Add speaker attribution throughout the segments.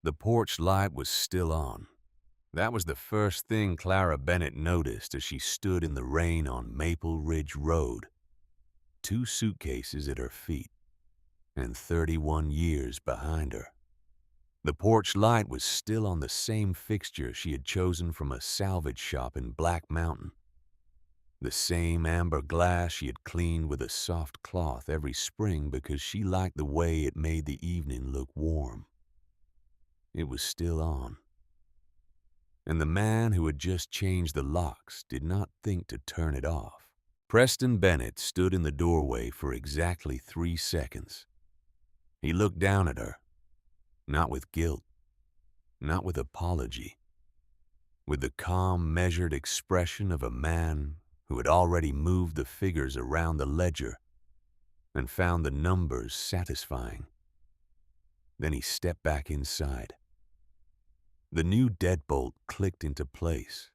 Speaker 1: The porch light was still on. That was the first thing Clara Bennett noticed as she stood in the rain on Maple Ridge Road, 2 suitcases at her feet and 31 years behind her. The porch light was still on the same fixture she had chosen from a salvage shop in Black Mountain. The same amber glass she had cleaned with a soft cloth every spring because she liked the way it made the evening look warm. It was still on. And the man who had just changed the locks did not think to turn it off. Preston Bennett stood in the doorway for exactly 3 seconds. He looked down at her, not with guilt, not with apology, with the calm, measured expression of a man who had already moved the figures around the ledger and found the numbers satisfying. Then he stepped back inside. The new deadbolt clicked into place,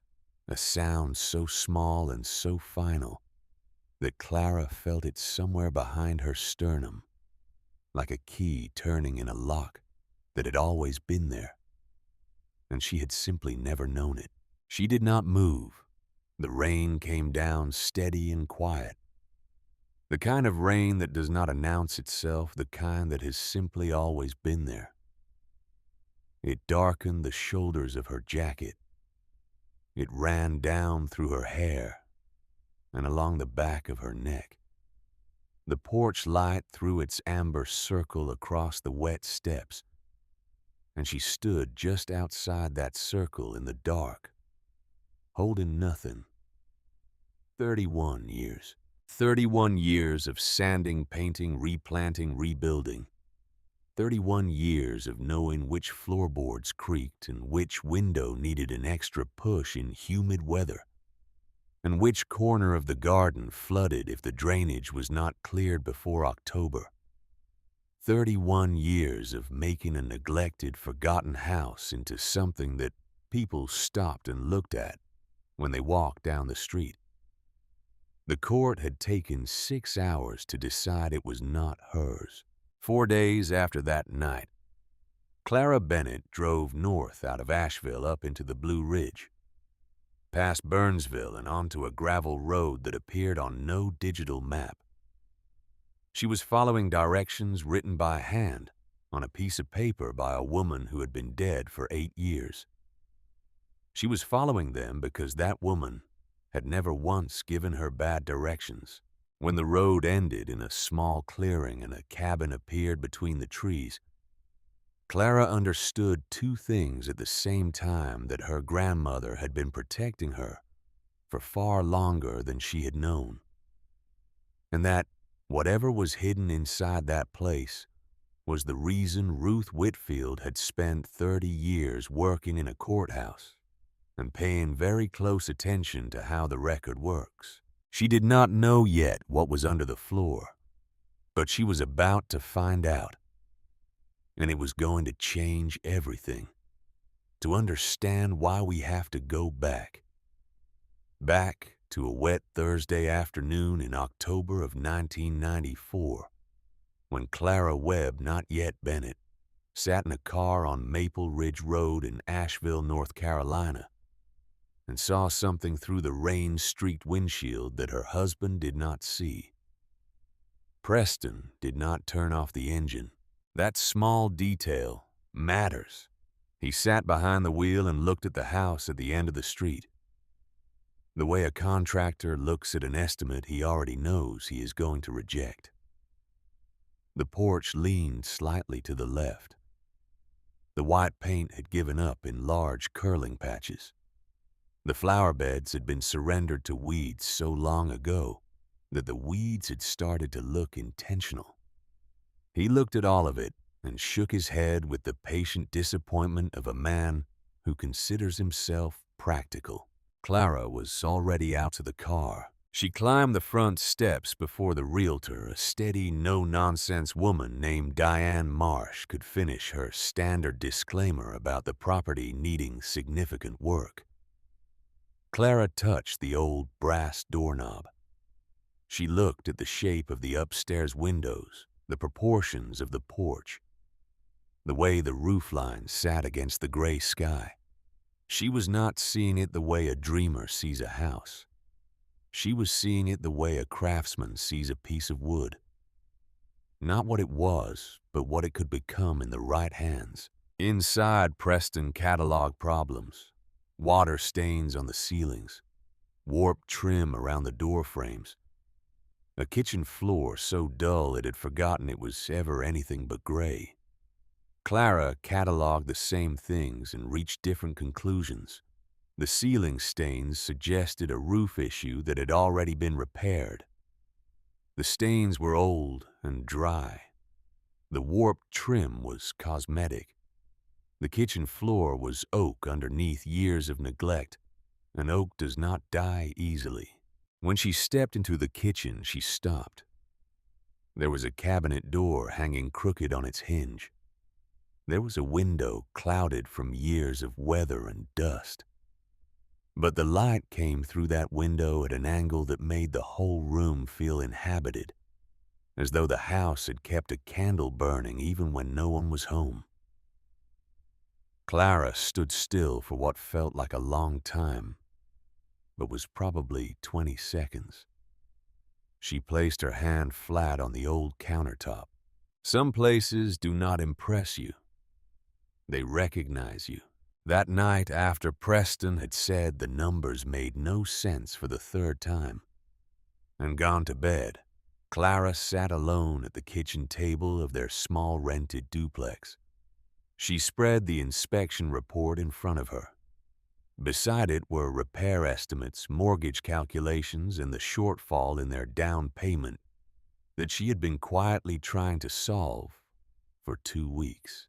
Speaker 1: a sound so small and so final that Clara felt it somewhere behind her sternum, like a key turning in a lock that had always been there, and she had simply never known it. She did not move. The rain came down steady and quiet. The kind of rain that does not announce itself, the kind that has simply always been there. It darkened the shoulders of her jacket. It ran down through her hair and along the back of her neck. The porch light threw its amber circle across the wet steps, and she stood just outside that circle in the dark, holding nothing. 31 years. 31 years of sanding, painting, replanting, rebuilding. 31 years of knowing which floorboards creaked and which window needed an extra push in humid weather, and which corner of the garden flooded if the drainage was not cleared before October. 31 years of making a neglected, forgotten house into something that people stopped and looked at when they walked down the street. The court had taken 6 hours to decide it was not hers. 4 days after that night, Clara Bennett drove north out of Asheville up into the Blue Ridge, past Burnsville and onto a gravel road that appeared on no digital map. She was following directions written by hand on a piece of paper by a woman who had been dead for 8 years. She was following them because that woman had never once given her bad directions. When the road ended in a small clearing and a cabin appeared between the trees, Clara understood 2 things at the same time: that her grandmother had been protecting her for far longer than she had known, and that whatever was hidden inside that place was the reason Ruth Whitfield had spent 30 years working in a courthouse and paying very close attention to how the record works. She did not know yet what was under the floor, but she was about to find out, and it was going to change everything. To understand why we have to go back to a wet Thursday afternoon in October of 1994, when Clara Webb, not yet Bennett, sat in a car on Maple Ridge Road in Asheville, North Carolina, and saw something through the rain-streaked windshield that her husband did not see. Preston did not turn off the engine. That small detail matters. He sat behind the wheel and looked at the house at the end of the street. The way a contractor looks at an estimate he already knows he is going to reject. The porch leaned slightly to the left. The white paint had given up in large curling patches. The flower beds had been surrendered to weeds so long ago that the weeds had started to look intentional. He looked at all of it and shook his head with the patient disappointment of a man who considers himself practical. Clara was already out to the car. She climbed the front steps before the realtor, a steady, no-nonsense woman named Diane Marsh, could finish her standard disclaimer about the property needing significant work. Clara touched the old brass doorknob. She looked at the shape of the upstairs windows, the proportions of the porch. the way the roofline sat against the gray sky. She was not seeing it the way a dreamer sees a house. She was seeing it the way a craftsman sees a piece of wood. Not what it was, but what it could become in the right hands. Inside, Preston cataloged problems. Water stains on the ceilings, warped trim around the door frames, a kitchen floor so dull it had forgotten it was ever anything but gray. Clara cataloged the same things and reached different conclusions. The ceiling stains suggested a roof issue that had already been repaired. The stains were old and dry. The warped trim was cosmetic. The kitchen floor was oak underneath years of neglect, and oak does not die easily. When she stepped into the kitchen, she stopped. There was a cabinet door hanging crooked on its hinge. There was a window clouded from years of weather and dust. But the light came through that window at an angle that made the whole room feel inhabited, as though the house had kept a candle burning even when no one was home. Clara stood still for what felt like a long time, but was probably 20 seconds. She placed her hand flat on the old countertop. Some places do not impress you. They recognize you. That night after Preston had said the numbers made no sense for the third time and gone to bed, Clara sat alone at the kitchen table of their small rented duplex. She spread the inspection report in front of her. Beside it were repair estimates, mortgage calculations, and the shortfall in their down payment that she had been quietly trying to solve for 2 weeks.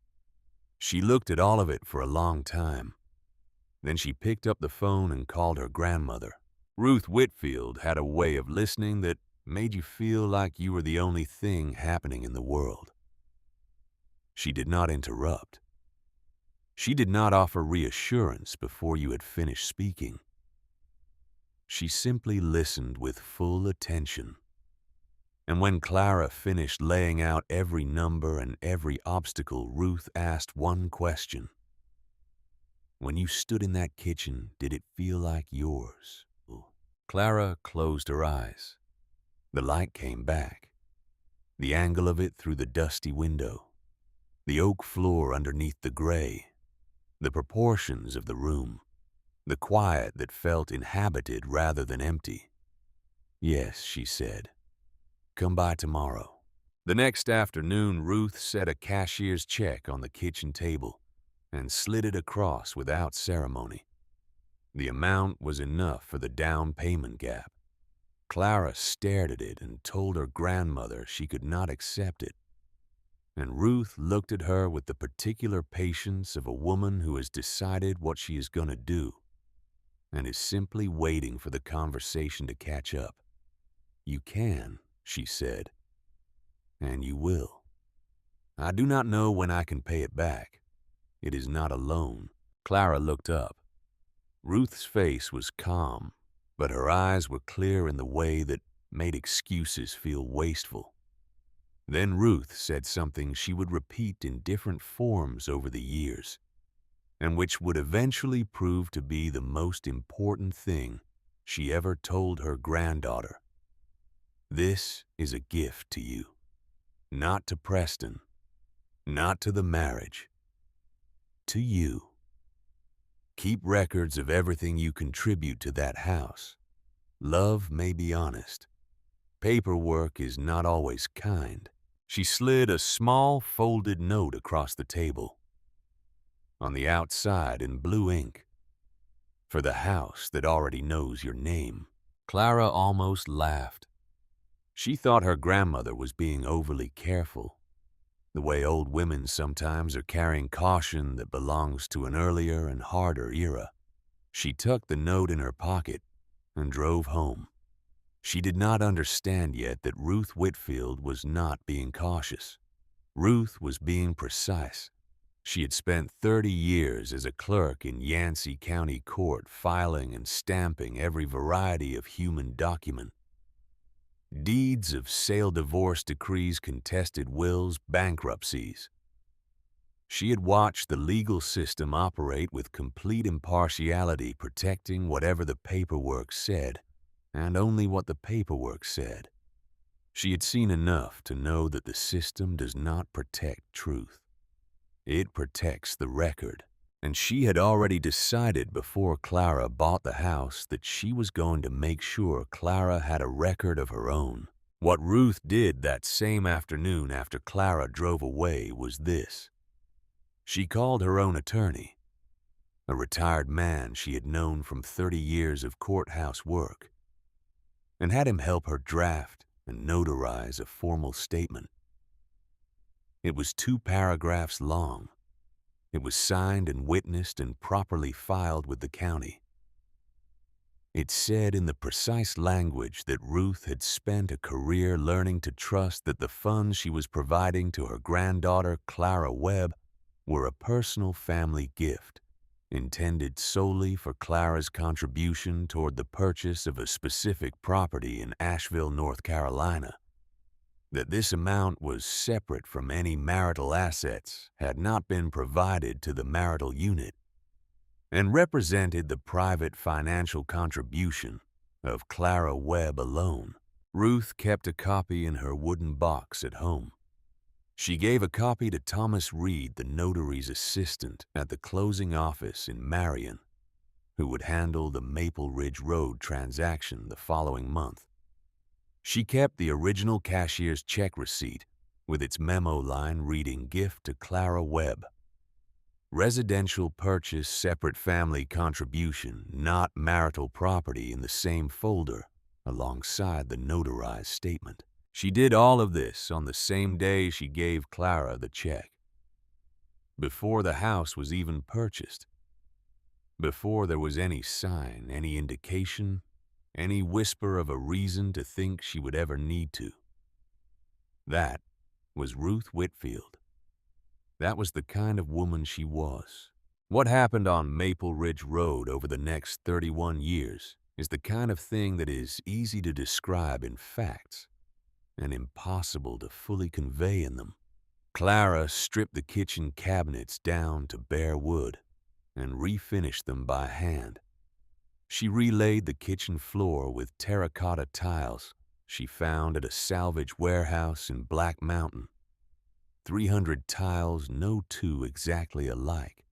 Speaker 1: She looked at all of it for a long time. Then she picked up the phone and called her grandmother. Ruth Whitfield had a way of listening that made you feel like you were the only thing happening in the world. She did not interrupt. She did not offer reassurance before you had finished speaking. She simply listened with full attention. And when Clara finished laying out every number and every obstacle, Ruth asked one question. When you stood in that kitchen, did it feel like yours? Clara closed her eyes. The light came back. The angle of it through the dusty window. The oak floor underneath the gray. The proportions of the room. The quiet that felt inhabited rather than empty. Yes, she said. Come by tomorrow. The next afternoon, Ruth set a cashier's check on the kitchen table and slid it across without ceremony. The amount was enough for the down payment gap. Clara stared at it and told her grandmother she could not accept it. And Ruth looked at her with the particular patience of a woman who has decided what she is going to do and is simply waiting for the conversation to catch up. You can, she said, and you will. I do not know when I can pay it back. It is not a loan. Clara looked up. Ruth's face was calm, but her eyes were clear in the way that made excuses feel wasteful. Then Ruth said something she would repeat in different forms over the years, and which would eventually prove to be the most important thing she ever told her granddaughter. This is a gift to you, not to Preston, not to the marriage, to you. Keep records of everything you contribute to that house. Love may be honest. Paperwork is not always kind. She slid a small folded note across the table. On the outside in blue ink, for the house that already knows your name. Clara almost laughed. She thought her grandmother was being overly careful, the way old women sometimes are carrying caution that belongs to an earlier and harder era. She tucked the note in her pocket and drove home. She did not understand yet that Ruth Whitfield was not being cautious. Ruth was being precise. She had spent 30 years as a clerk in Yancey County Court, filing and stamping every variety of human document. Deeds of sale, divorce decrees, contested wills, bankruptcies. She had watched the legal system operate with complete impartiality, protecting whatever the paperwork said, and only what the paperwork said. She had seen enough to know that the system does not protect truth. It protects the record. And she had already decided before Clara bought the house that she was going to make sure Clara had a record of her own. What Ruth did that same afternoon after Clara drove away was this. She called her own attorney, a retired man she had known from 30 years of courthouse work, and had him help her draft and notarize a formal statement. It was 2 paragraphs long. It was signed and witnessed and properly filed with the county. It said in the precise language that Ruth had spent a career learning to trust that the funds she was providing to her granddaughter, Clara Webb, were a personal family gift, intended solely for Clara's contribution toward the purchase of a specific property in Asheville, North Carolina. That this amount was separate from any marital assets, had not been provided to the marital unit, and represented the private financial contribution of Clara Webb alone. Ruth kept a copy in her wooden box at home. She gave a copy to Thomas Reed, the notary's assistant at the closing office in Marion, who would handle the Maple Ridge Road transaction the following month. She kept the original cashier's check receipt with its memo line reading "Gift to Clara Webb. Residential purchase, separate family contribution, not marital property" in the same folder alongside the notarized statement. She did all of this on the same day she gave Clara the check. Before the house was even purchased. Before there was any sign, any indication, any whisper of a reason to think she would ever need to. That was Ruth Whitfield. That was the kind of woman she was. What happened on Maple Ridge Road over the next 31 years is the kind of thing that is easy to describe in facts and impossible to fully convey in them. Clara stripped the kitchen cabinets down to bare wood and refinished them by hand. She relaid the kitchen floor with terracotta tiles she found at a salvage warehouse in Black Mountain. 300 tiles, no two exactly alike.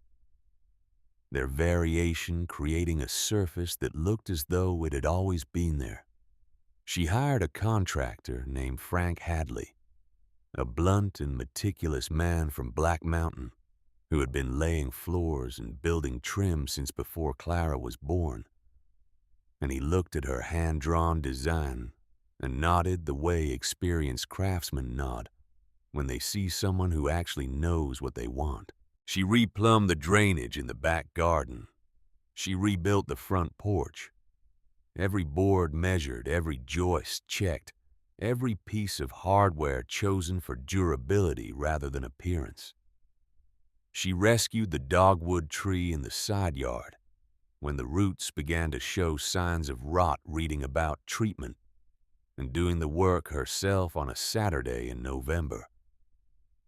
Speaker 1: Their variation creating a surface that looked as though it had always been there. She hired a contractor named Frank Hadley, a blunt and meticulous man from Black Mountain who had been laying floors and building trim since before Clara was born. And he looked at her hand-drawn design and nodded the way experienced craftsmen nod when they see someone who actually knows what they want. She replumbed the drainage in the back garden. She rebuilt the front porch. Every board measured, every joist checked, every piece of hardware chosen for durability rather than appearance. She rescued the dogwood tree in the side yard when the roots began to show signs of rot, reading about treatment and doing the work herself on a Saturday in November,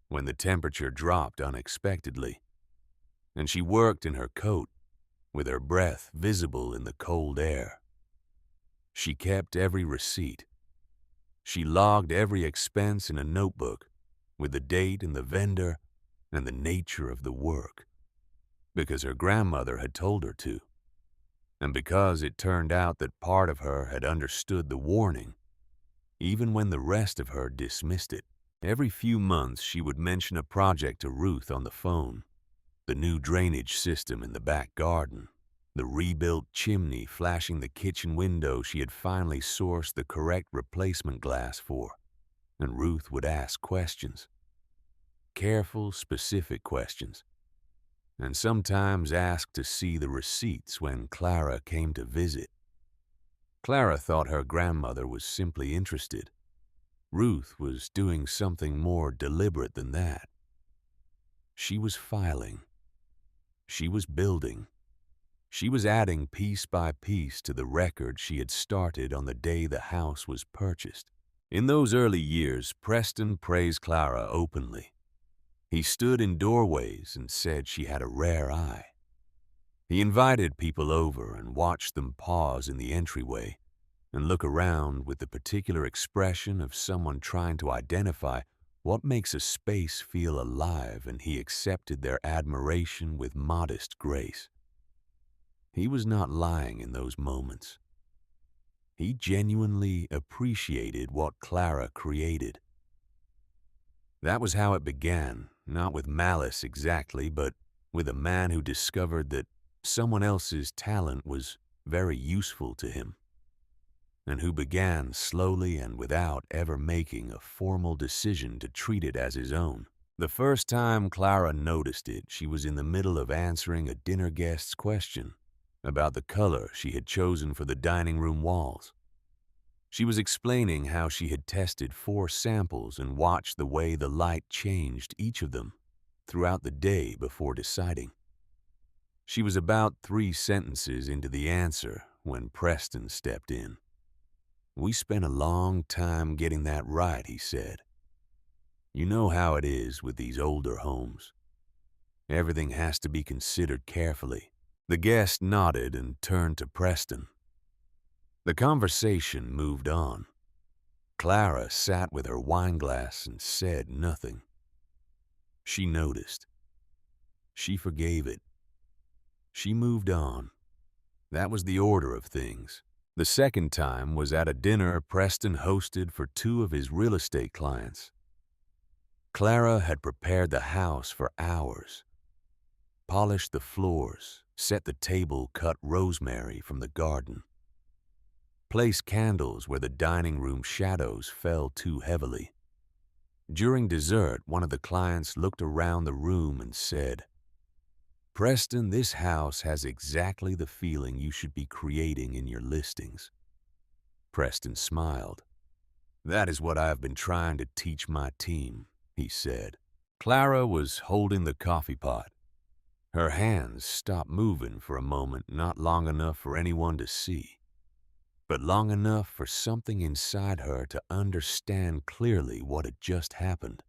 Speaker 1: when the temperature dropped unexpectedly, and she worked in her coat with her breath visible in the cold air. She kept every receipt. She logged every expense in a notebook with the date and the vendor and the nature of the work, because her grandmother had told her to, and because it turned out that part of her had understood the warning, even when the rest of her dismissed it. Every few months she would mention a project to Ruth on the phone: the new drainage system in the back garden, the rebuilt chimney flashing the kitchen window she had finally sourced the correct replacement glass for, and Ruth would ask questions. Careful, specific questions, and sometimes ask to see the receipts when Clara came to visit. Clara thought her grandmother was simply interested. Ruth was doing something more deliberate than that. She was filing. She was building. She was adding piece by piece to the record she had started on the day the house was purchased. In those early years, Preston praised Clara openly. He stood in doorways and said she had a rare eye. He invited people over and watched them pause in the entryway and look around with the particular expression of someone trying to identify what makes a space feel alive, and he accepted their admiration with modest grace. He was not lying in those moments. He genuinely appreciated what Clara created. That was how it began, not with malice exactly, but with a man who discovered that someone else's talent was very useful to him, and who began slowly and without ever making a formal decision to treat it as his own. The first time Clara noticed it, she was in the middle of answering a dinner guest's question about the color she had chosen for the dining room walls. She was explaining how she had tested 4 samples and watched the way the light changed each of them throughout the day before deciding. She was about 3 sentences into the answer when Preston stepped in. "We spent a long time getting that right," he said. "You know how it is with these older homes. Everything has to be considered carefully." The guest nodded and turned to Preston. The conversation moved on. Clara sat with her wineglass and said nothing. She noticed. She forgave it. She moved on. That was the order of things. The second time was at a dinner Preston hosted for 2 of his real estate clients. Clara had prepared the house for hours, polished the floors, set the table, cut rosemary from the garden, placed candles where the dining room shadows fell too heavily. During dessert, one of the clients looked around the room and said, "Preston, this house has exactly the feeling you should be creating in your listings." Preston smiled. "That is what I have been trying to teach my team," he said. Clara was holding the coffee pot. Her hands stopped moving for a moment, not long enough for anyone to see, but long enough for something inside her to understand clearly what had just happened.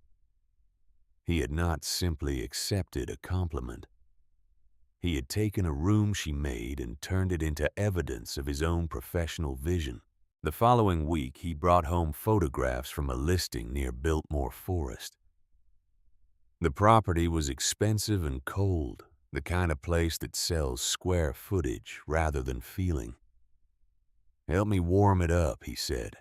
Speaker 1: He had not simply accepted a compliment. He had taken a room she made and turned it into evidence of his own professional vision. The following week, he brought home photographs from a listing near Biltmore Forest. The property was expensive and cold, the kind of place that sells square footage rather than feeling. "Help me warm it up," he said.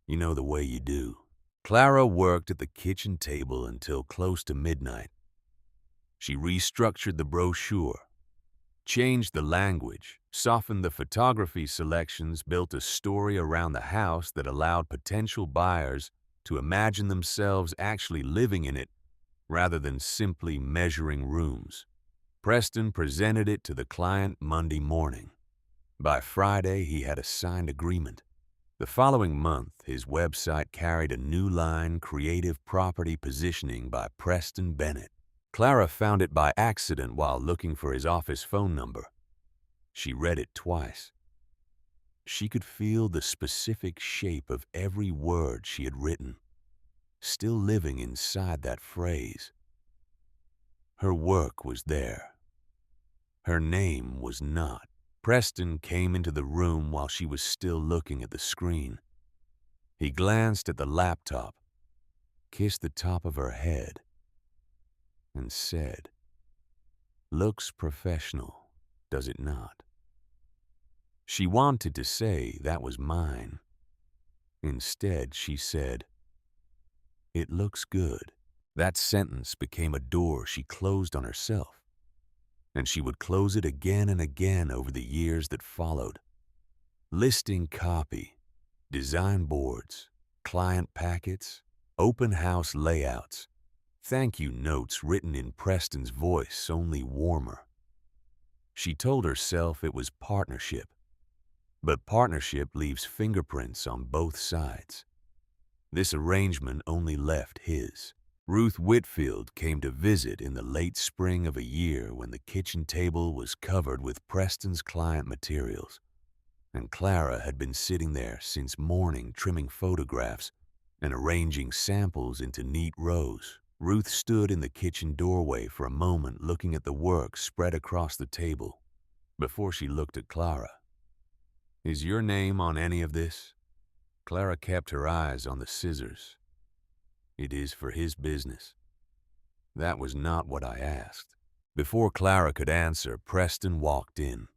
Speaker 1: "You know the way you do." Clara worked at the kitchen table until close to midnight. She restructured the brochure, changed the language, softened the photography selections, built a story around the house that allowed potential buyers to imagine themselves actually living in it rather than simply measuring rooms. Preston presented it to the client Monday morning. By Friday, he had a signed agreement. The following month, his website carried a new line, "Creative Property Positioning" by Preston Bennett. Clara found it by accident while looking for his office phone number. She read it twice. She could feel the specific shape of every word she had written, still living inside that phrase. Her work was there. Her name was not. Preston came into the room while she was still looking at the screen. He glanced at the laptop, kissed the top of her head, and said, "Looks professional, does it not?" She wanted to say that was mine. Instead, she said, "It looks good." That sentence became a door she closed on herself, and she would close it again and again over the years that followed. Listing copy, design boards, client packets, open house layouts, thank you notes written in Preston's voice, only warmer. She told herself it was partnership, but partnership leaves fingerprints on both sides. This arrangement only left his. Ruth Whitfield came to visit in the late spring of a year when the kitchen table was covered with Preston's client materials, and Clara had been sitting there since morning trimming photographs and arranging samples into neat rows. Ruth stood in the kitchen doorway for a moment looking at the work spread across the table before she looked at Clara. "Is your name on any of this?" Clara kept her eyes on the scissors. "It is for his business." "That was not what I asked." Before Clara could answer, Preston walked in.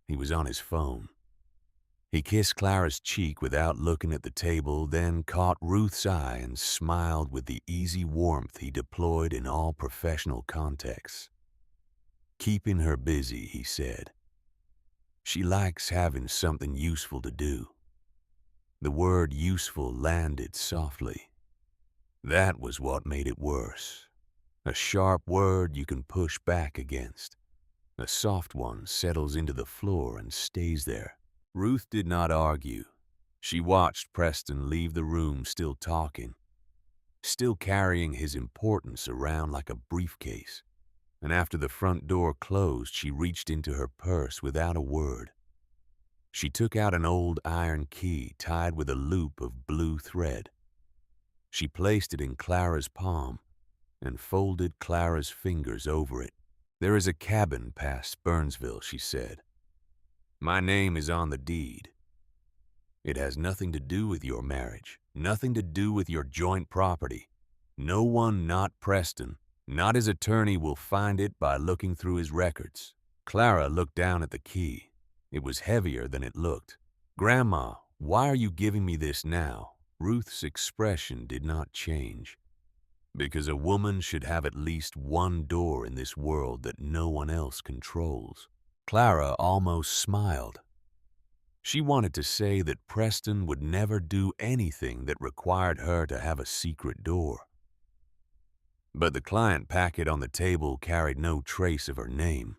Speaker 1: He was on his phone. He kissed Clara's cheek without looking at the table, then caught Ruth's eye and smiled with the easy warmth he deployed in all professional contexts. "Keeping her busy," he said. "She likes having something useful to do." The word useful landed softly. That was what made it worse. A sharp word you can push back against. A soft one settles into the floor and stays there. Ruth did not argue. She watched Preston leave the room still talking, still carrying his importance around like a briefcase. And after the front door closed, she reached into her purse without a word. She took out an old iron key tied with a loop of blue thread. She placed it in Clara's palm and folded Clara's fingers over it. "There is a cabin past Burnsville," she said. "My name is on the deed. It has nothing to do with your marriage, nothing to do with your joint property. No one, not Preston, not his attorney, will find it by looking through his records." Clara looked down at the key. It was heavier than it looked. "Grandma, why are you giving me this now?" Ruth's expression did not change. "Because a woman should have at least one door in this world that no one else controls." Clara almost smiled. She wanted to say that Preston would never do anything that required her to have a secret door. But the client packet on the table carried no trace of her name.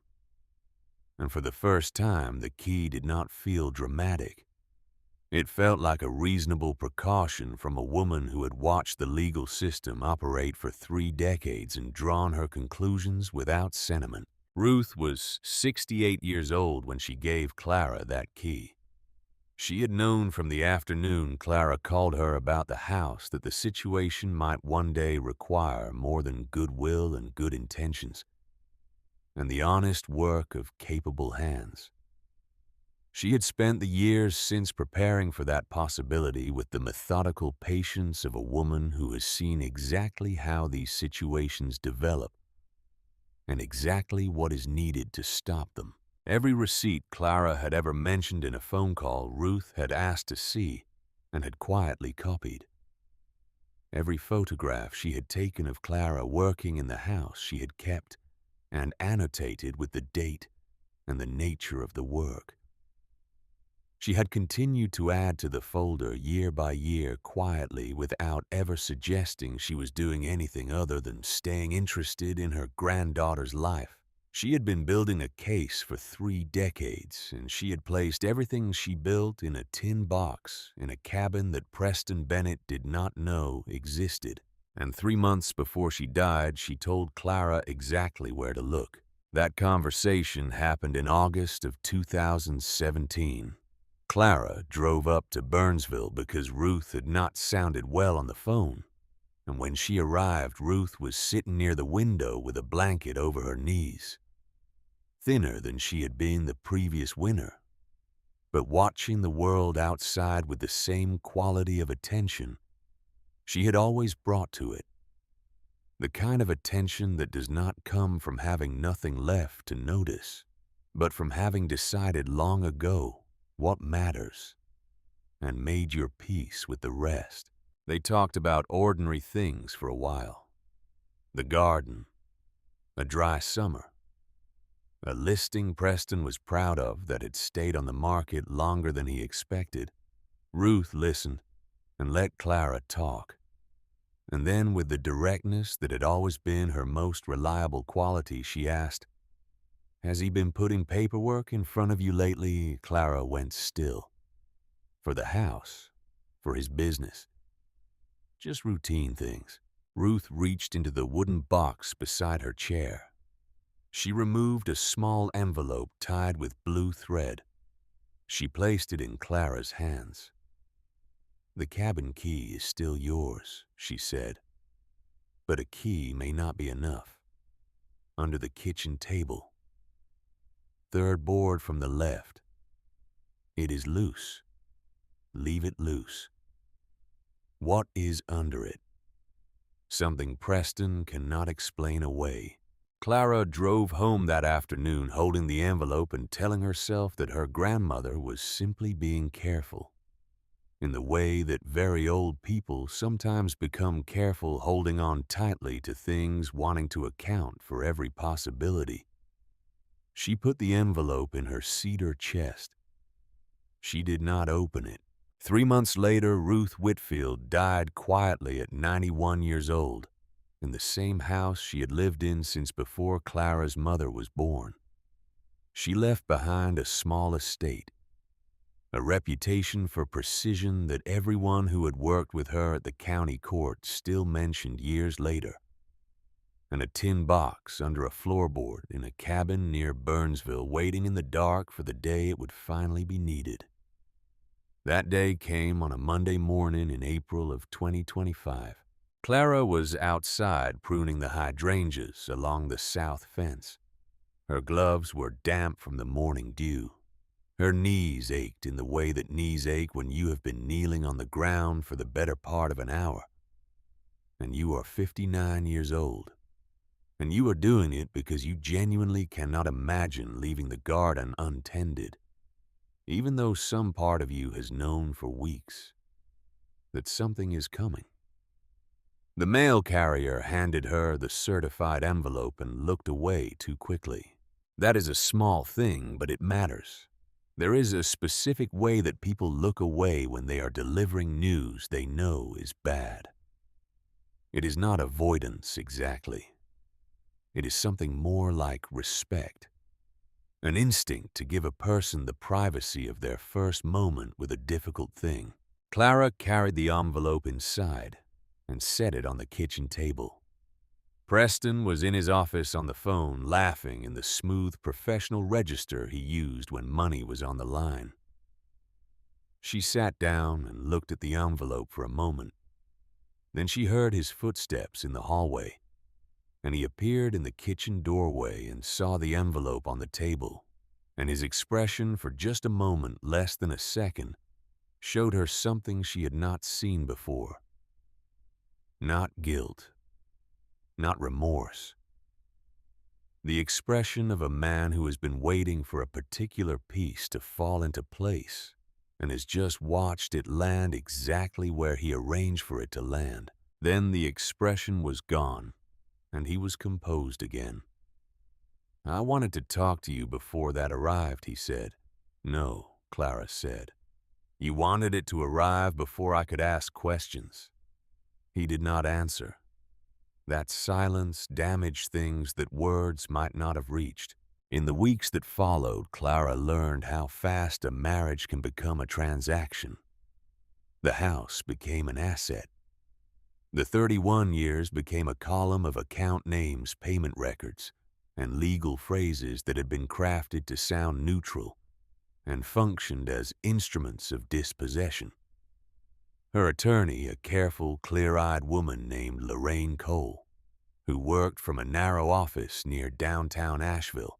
Speaker 1: And for the first time, the key did not feel dramatic. It felt like a reasonable precaution from a woman who had watched the legal system operate for 3 decades and drawn her conclusions without sentiment. Ruth was 68 years old when she gave Clara that key. She had known from the afternoon Clara called her about the house that the situation might one day require more than goodwill and good intentions, and the honest work of capable hands. She had spent the years since preparing for that possibility with the methodical patience of a woman who has seen exactly how these situations develop and exactly what is needed to stop them. Every receipt Clara had ever mentioned in a phone call, Ruth had asked to see and had quietly copied. Every photograph she had taken of Clara working in the house she had kept and annotated with the date and the nature of the work. She had continued to add to the folder year by year quietly without ever suggesting she was doing anything other than staying interested in her granddaughter's life. She had been building a case for 3 decades, and she had placed everything she built in a tin box in a cabin that Preston Bennett did not know existed. And 3 months before she died, she told Clara exactly where to look. That conversation happened in August of 2017. Clara drove up to Burnsville because Ruth had not sounded well on the phone, and when she arrived, Ruth was sitting near the window with a blanket over her knees, thinner than she had been the previous winter, but watching the world outside with the same quality of attention she had always brought to it, the kind of attention that does not come from having nothing left to notice, but from having decided long ago what matters and made your peace with the rest. They talked about ordinary things for a while. The garden, a dry summer, a listing Preston was proud of that had stayed on the market longer than he expected. Ruth listened and let Clara talk. And then, with the directness that had always been her most reliable quality, she asked, "Has he been putting paperwork in front of you lately?" Clara went still. "For the house? For his business?" "Just routine things." Ruth reached into the wooden box beside her chair. She removed a small envelope tied with blue thread. She placed it in Clara's hands. "The cabin key is still yours," she said. But a key may not be enough. Under the kitchen table, third board from the left. It is loose. Leave it loose. What is under it? Something Preston cannot explain away. Clara drove home that afternoon holding the envelope and telling herself that her grandmother was simply being careful, in the way that very old people sometimes become careful holding on tightly to things, wanting to account for every possibility. She put the envelope in her cedar chest. She did not open it. 3 months later, Ruth Whitfield died quietly at 91 years old, in the same house she had lived in since before Clara's mother was born. She left behind a small estate, a reputation for precision that everyone who had worked with her at the county court still mentioned years later, and a tin box under a floorboard in a cabin near Burnsville waiting in the dark for the day it would finally be needed. That day came on a Monday morning in April of 2025. Clara was outside pruning the hydrangeas along the south fence. Her gloves were damp from the morning dew. Her knees ached in the way that knees ache when you have been kneeling on the ground for the better part of an hour. And you are 59 years old. And you are doing it because you genuinely cannot imagine leaving the garden untended, even though some part of you has known for weeks that something is coming. The mail carrier handed her the certified envelope and looked away too quickly. That is a small thing, but it matters. There is a specific way that people look away when they are delivering news they know is bad. It is not avoidance exactly. It is something more like respect. An instinct to give a person the privacy of their first moment with a difficult thing. Clara carried the envelope inside and set it on the kitchen table. Preston was in his office on the phone, laughing in the smooth professional register he used when money was on the line. She sat down and looked at the envelope for a moment. Then she heard his footsteps in the hallway, and he appeared in the kitchen doorway and saw the envelope on the table, and his expression for just a moment, less than a second, showed her something she had not seen before. Not guilt, not remorse. The expression of a man who has been waiting for a particular piece to fall into place and has just watched it land exactly where he arranged for it to land. Then the expression was gone, and he was composed again. "I wanted to talk to you before that arrived," he said. "No," Clara said. "You wanted it to arrive before I could ask questions." He did not answer. That silence damaged things that words might not have reached. In the weeks that followed, Clara learned how fast a marriage can become a transaction. The house became an asset. The 31 years became a column of account names, payment records, and legal phrases that had been crafted to sound neutral and functioned as instruments of dispossession. Her attorney, a careful, clear-eyed woman named Lorraine Cole, who worked from a narrow office near downtown Asheville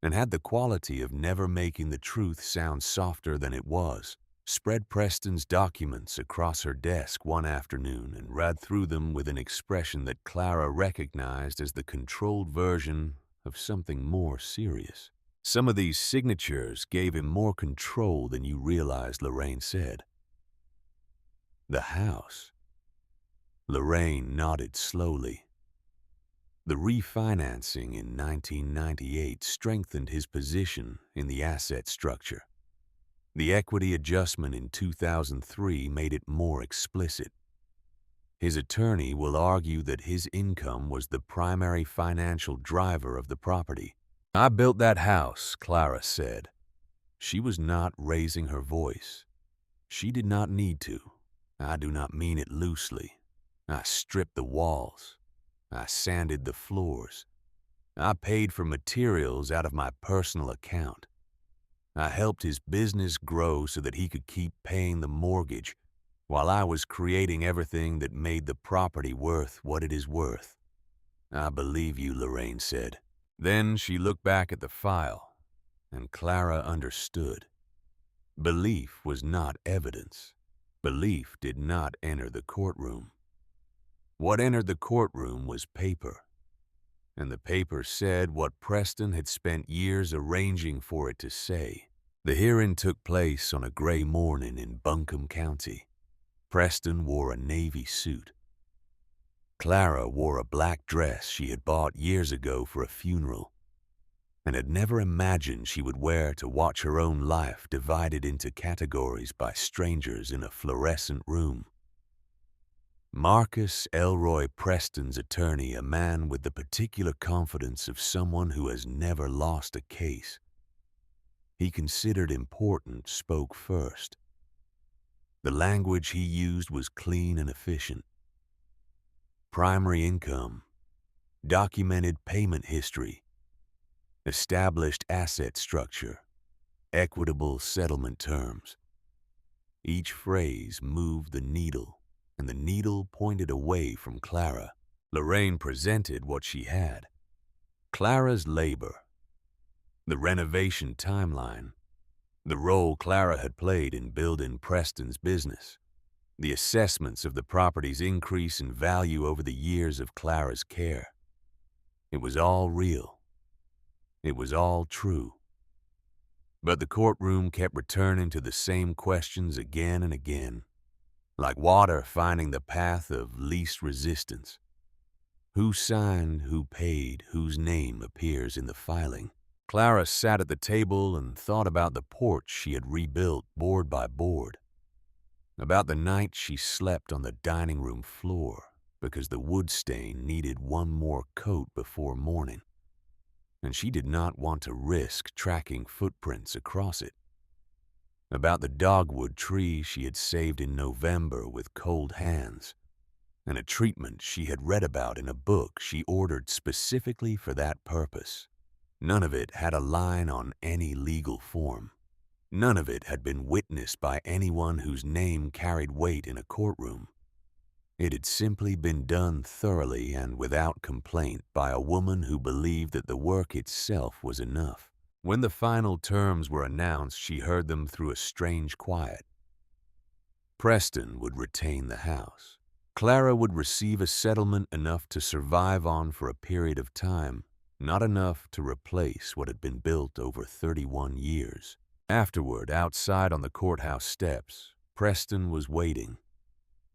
Speaker 1: and had the quality of never making the truth sound softer than it was, spread Preston's documents across her desk one afternoon and read through them with an expression that Clara recognized as the controlled version of something more serious. "Some of these signatures gave him more control than you realized," Lorraine said. "The house?" Lorraine nodded slowly. The refinancing in 1998 strengthened his position in the asset structure. The equity adjustment in 2003 made it more explicit. His attorney will argue that his income was the primary financial driver of the property. "I built that house," Clara said. She was not raising her voice. She did not need to. "I do not mean it loosely. I stripped the walls. I sanded the floors. I paid for materials out of my personal account. I helped his business grow so that he could keep paying the mortgage while I was creating everything that made the property worth what it is worth. I believe you, Lorraine said. Then she looked back at the file, and Clara understood. Belief was not evidence. Belief did not enter the courtroom. What entered the courtroom was paper, and the paper said what Preston had spent years arranging for it to say. The hearing took place on a gray morning in Buncombe County. Preston wore a navy suit. Clara wore a black dress she had bought years ago for a funeral, and had never imagined she would wear to watch her own life divided into categories by strangers in a fluorescent room. Marcus Elroy Preston's attorney, a man with the particular confidence of someone who has never lost a case he considered important, spoke first. The language he used was clean and efficient. Primary income, documented payment history, established asset structure, equitable settlement terms. Each phrase moved the needle, and the needle pointed away from Clara. Lorraine presented what she had. Clara's labor, the renovation timeline, the role Clara had played in building Preston's business, the assessments of the property's increase in value over the years of Clara's care. It was all real. It was all true. But the courtroom kept returning to the same questions again and again, like water finding the path of least resistance. Who signed, who paid, whose name appears in the filing? Clara sat at the table and thought about the porch she had rebuilt board by board, about the night she slept on the dining room floor because the wood stain needed one more coat before morning, and she did not want to risk tracking footprints across it, about the dogwood tree she had saved in November with cold hands, and a treatment she had read about in a book she ordered specifically for that purpose. None of it had a line on any legal form. None of it had been witnessed by anyone whose name carried weight in a courtroom. It had simply been done thoroughly and without complaint by a woman who believed that the work itself was enough. When the final terms were announced, she heard them through a strange quiet. Preston would retain the house. Clara would receive a settlement enough to survive on for a period of time, not enough to replace what had been built over 31 years. Afterward, outside on the courthouse steps, Preston was waiting.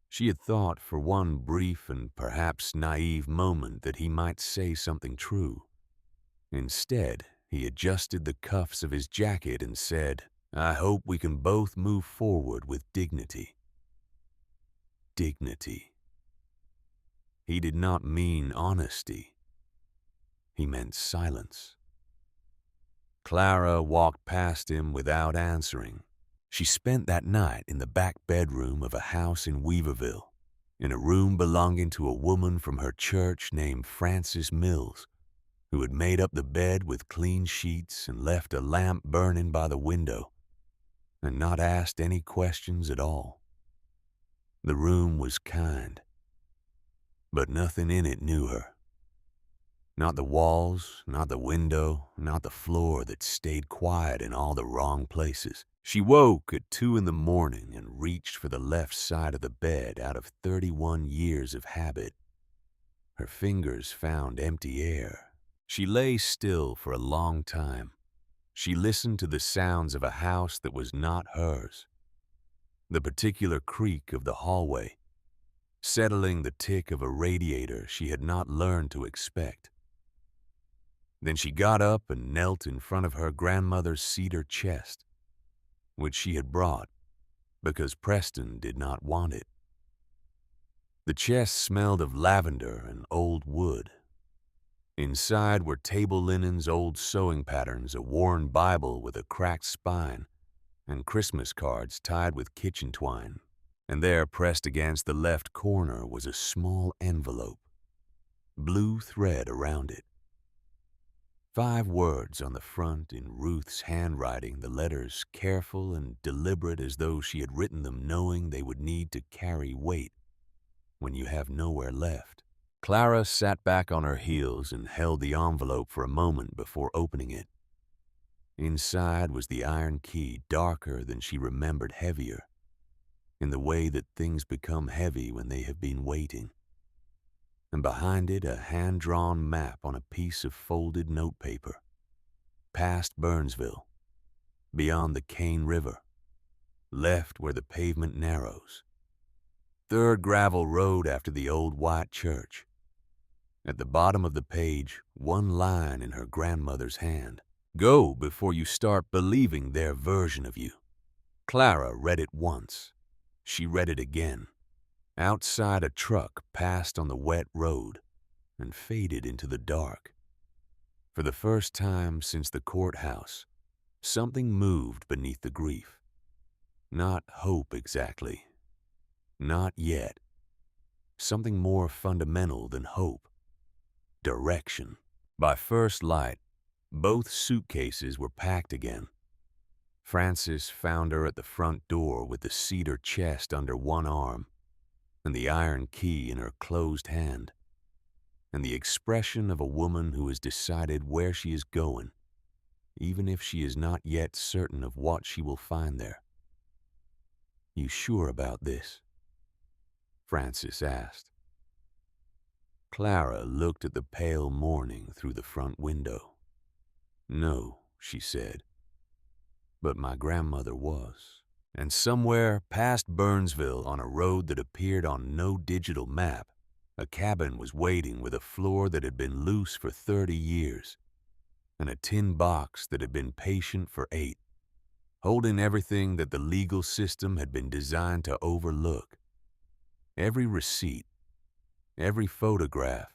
Speaker 1: She had thought for one brief and perhaps naive moment that he might say something true. Instead, he adjusted the cuffs of his jacket and said, "I hope we can both move forward with dignity." Dignity. He did not mean honesty. He meant silence. Clara walked past him without answering. She spent that night in the back bedroom of a house in Weaverville, in a room belonging to a woman from her church named Frances Mills, who had made up the bed with clean sheets and left a lamp burning by the window, and not asked any questions at all. The room was kind, but nothing in it knew her. Not the walls, not the window, not the floor that stayed quiet in all the wrong places. She woke at 2 in the morning and reached for the left side of the bed out of 31 years of habit. Her fingers found empty air. She lay still for a long time. She listened to the sounds of a house that was not hers. The particular creak of the hallway, settling the tick of a radiator she had not learned to expect. Then she got up and knelt in front of her grandmother's cedar chest, which she had brought because Preston did not want it. The chest smelled of lavender and old wood. Inside were table linens, old sewing patterns, a worn Bible with a cracked spine, and Christmas cards tied with kitchen twine. And there, pressed against the left corner, was a small envelope, blue thread around it. 5 words on the front in Ruth's handwriting, the letters careful and deliberate as though she had written them knowing they would need to carry weight when you have nowhere left. Clara sat back on her heels and held the envelope for a moment before opening it. Inside was the iron key, darker than she remembered, heavier, in the way that things become heavy when they have been waiting. And behind it, a hand-drawn map on a piece of folded notepaper. Past Burnsville, beyond the Cane River, left where the pavement narrows. 3rd gravel road after the old white church. At the bottom of the page, one line in her grandmother's hand. Go before you start believing their version of you. Clara read it once. She read it again. Outside, a truck passed on the wet road and faded into the dark. For the first time since the courthouse, something moved beneath the grief. Not hope exactly. Not yet. Something more fundamental than hope. Direction. By first light, both suitcases were packed again. Frances found her at the front door with the cedar chest under one arm and the iron key in her closed hand, and the expression of a woman who has decided where she is going, even if she is not yet certain of what she will find there. "You sure about this?" Frances asked. Clara looked at the pale morning through the front window. "No," she said, "but my grandmother was." And somewhere past Burnsville, on a road that appeared on no digital map, a cabin was waiting with a floor that had been loose for 30 years, and a tin box that had been patient for 8, holding everything that the legal system had been designed to overlook. Every receipt, every photograph,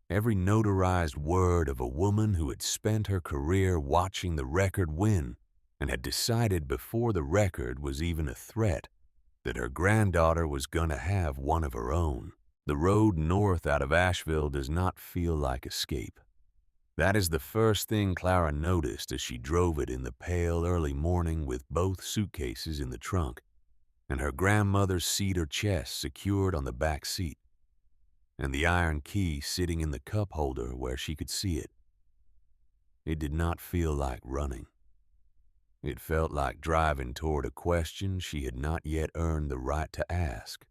Speaker 1: every notarized word of a woman who had spent her career watching the record win and had decided before the record was even a threat that her granddaughter was going to have one of her own. The road north out of Asheville does not feel like escape. That is the first thing Clara noticed as she drove it in the pale early morning with both suitcases in the trunk and her grandmother's cedar chest secured on the back seat, and the iron key sitting in the cup holder where she could see it. It did not feel like running. It felt like driving toward a question she had not yet earned the right to ask,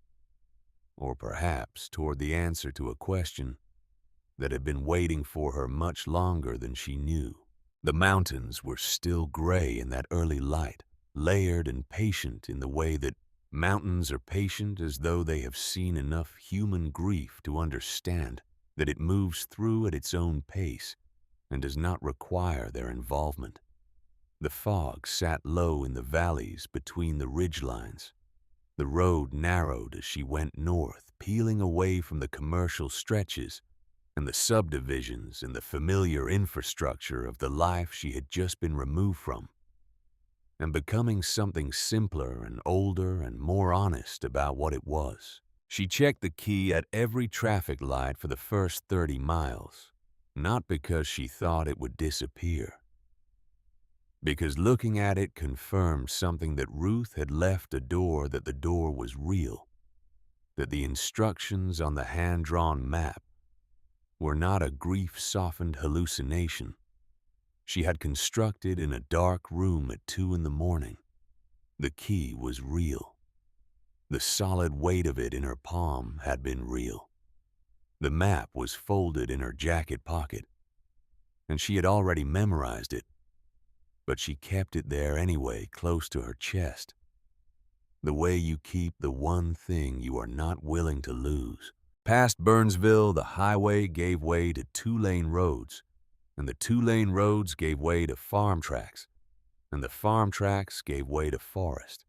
Speaker 1: or perhaps toward the answer to a question that had been waiting for her much longer than she knew. The mountains were still gray in that early light, layered and patient in the way that mountains are patient, as though they have seen enough human grief to understand that it moves through at its own pace and does not require their involvement. The fog sat low in the valleys between the ridgelines. The road narrowed as she went north, peeling away from the commercial stretches and the subdivisions and the familiar infrastructure of the life she had just been removed from, and becoming something simpler and older and more honest about what it was. She checked the key at every traffic light for the first 30 miles, not because she thought it would disappear, because looking at it confirmed something that Ruth had left a door, that the door was real, that the instructions on the hand-drawn map were not a grief-softened hallucination she had constructed in a dark room at 2 a.m. The key was real. The solid weight of it in her palm had been real. The map was folded in her jacket pocket, and she had already memorized it, but she kept it there anyway, close to her chest, the way you keep the one thing you are not willing to lose. Past Burnsville, the highway gave way to 2-lane roads, and the 2-lane roads gave way to farm tracks, and the farm tracks gave way to forest.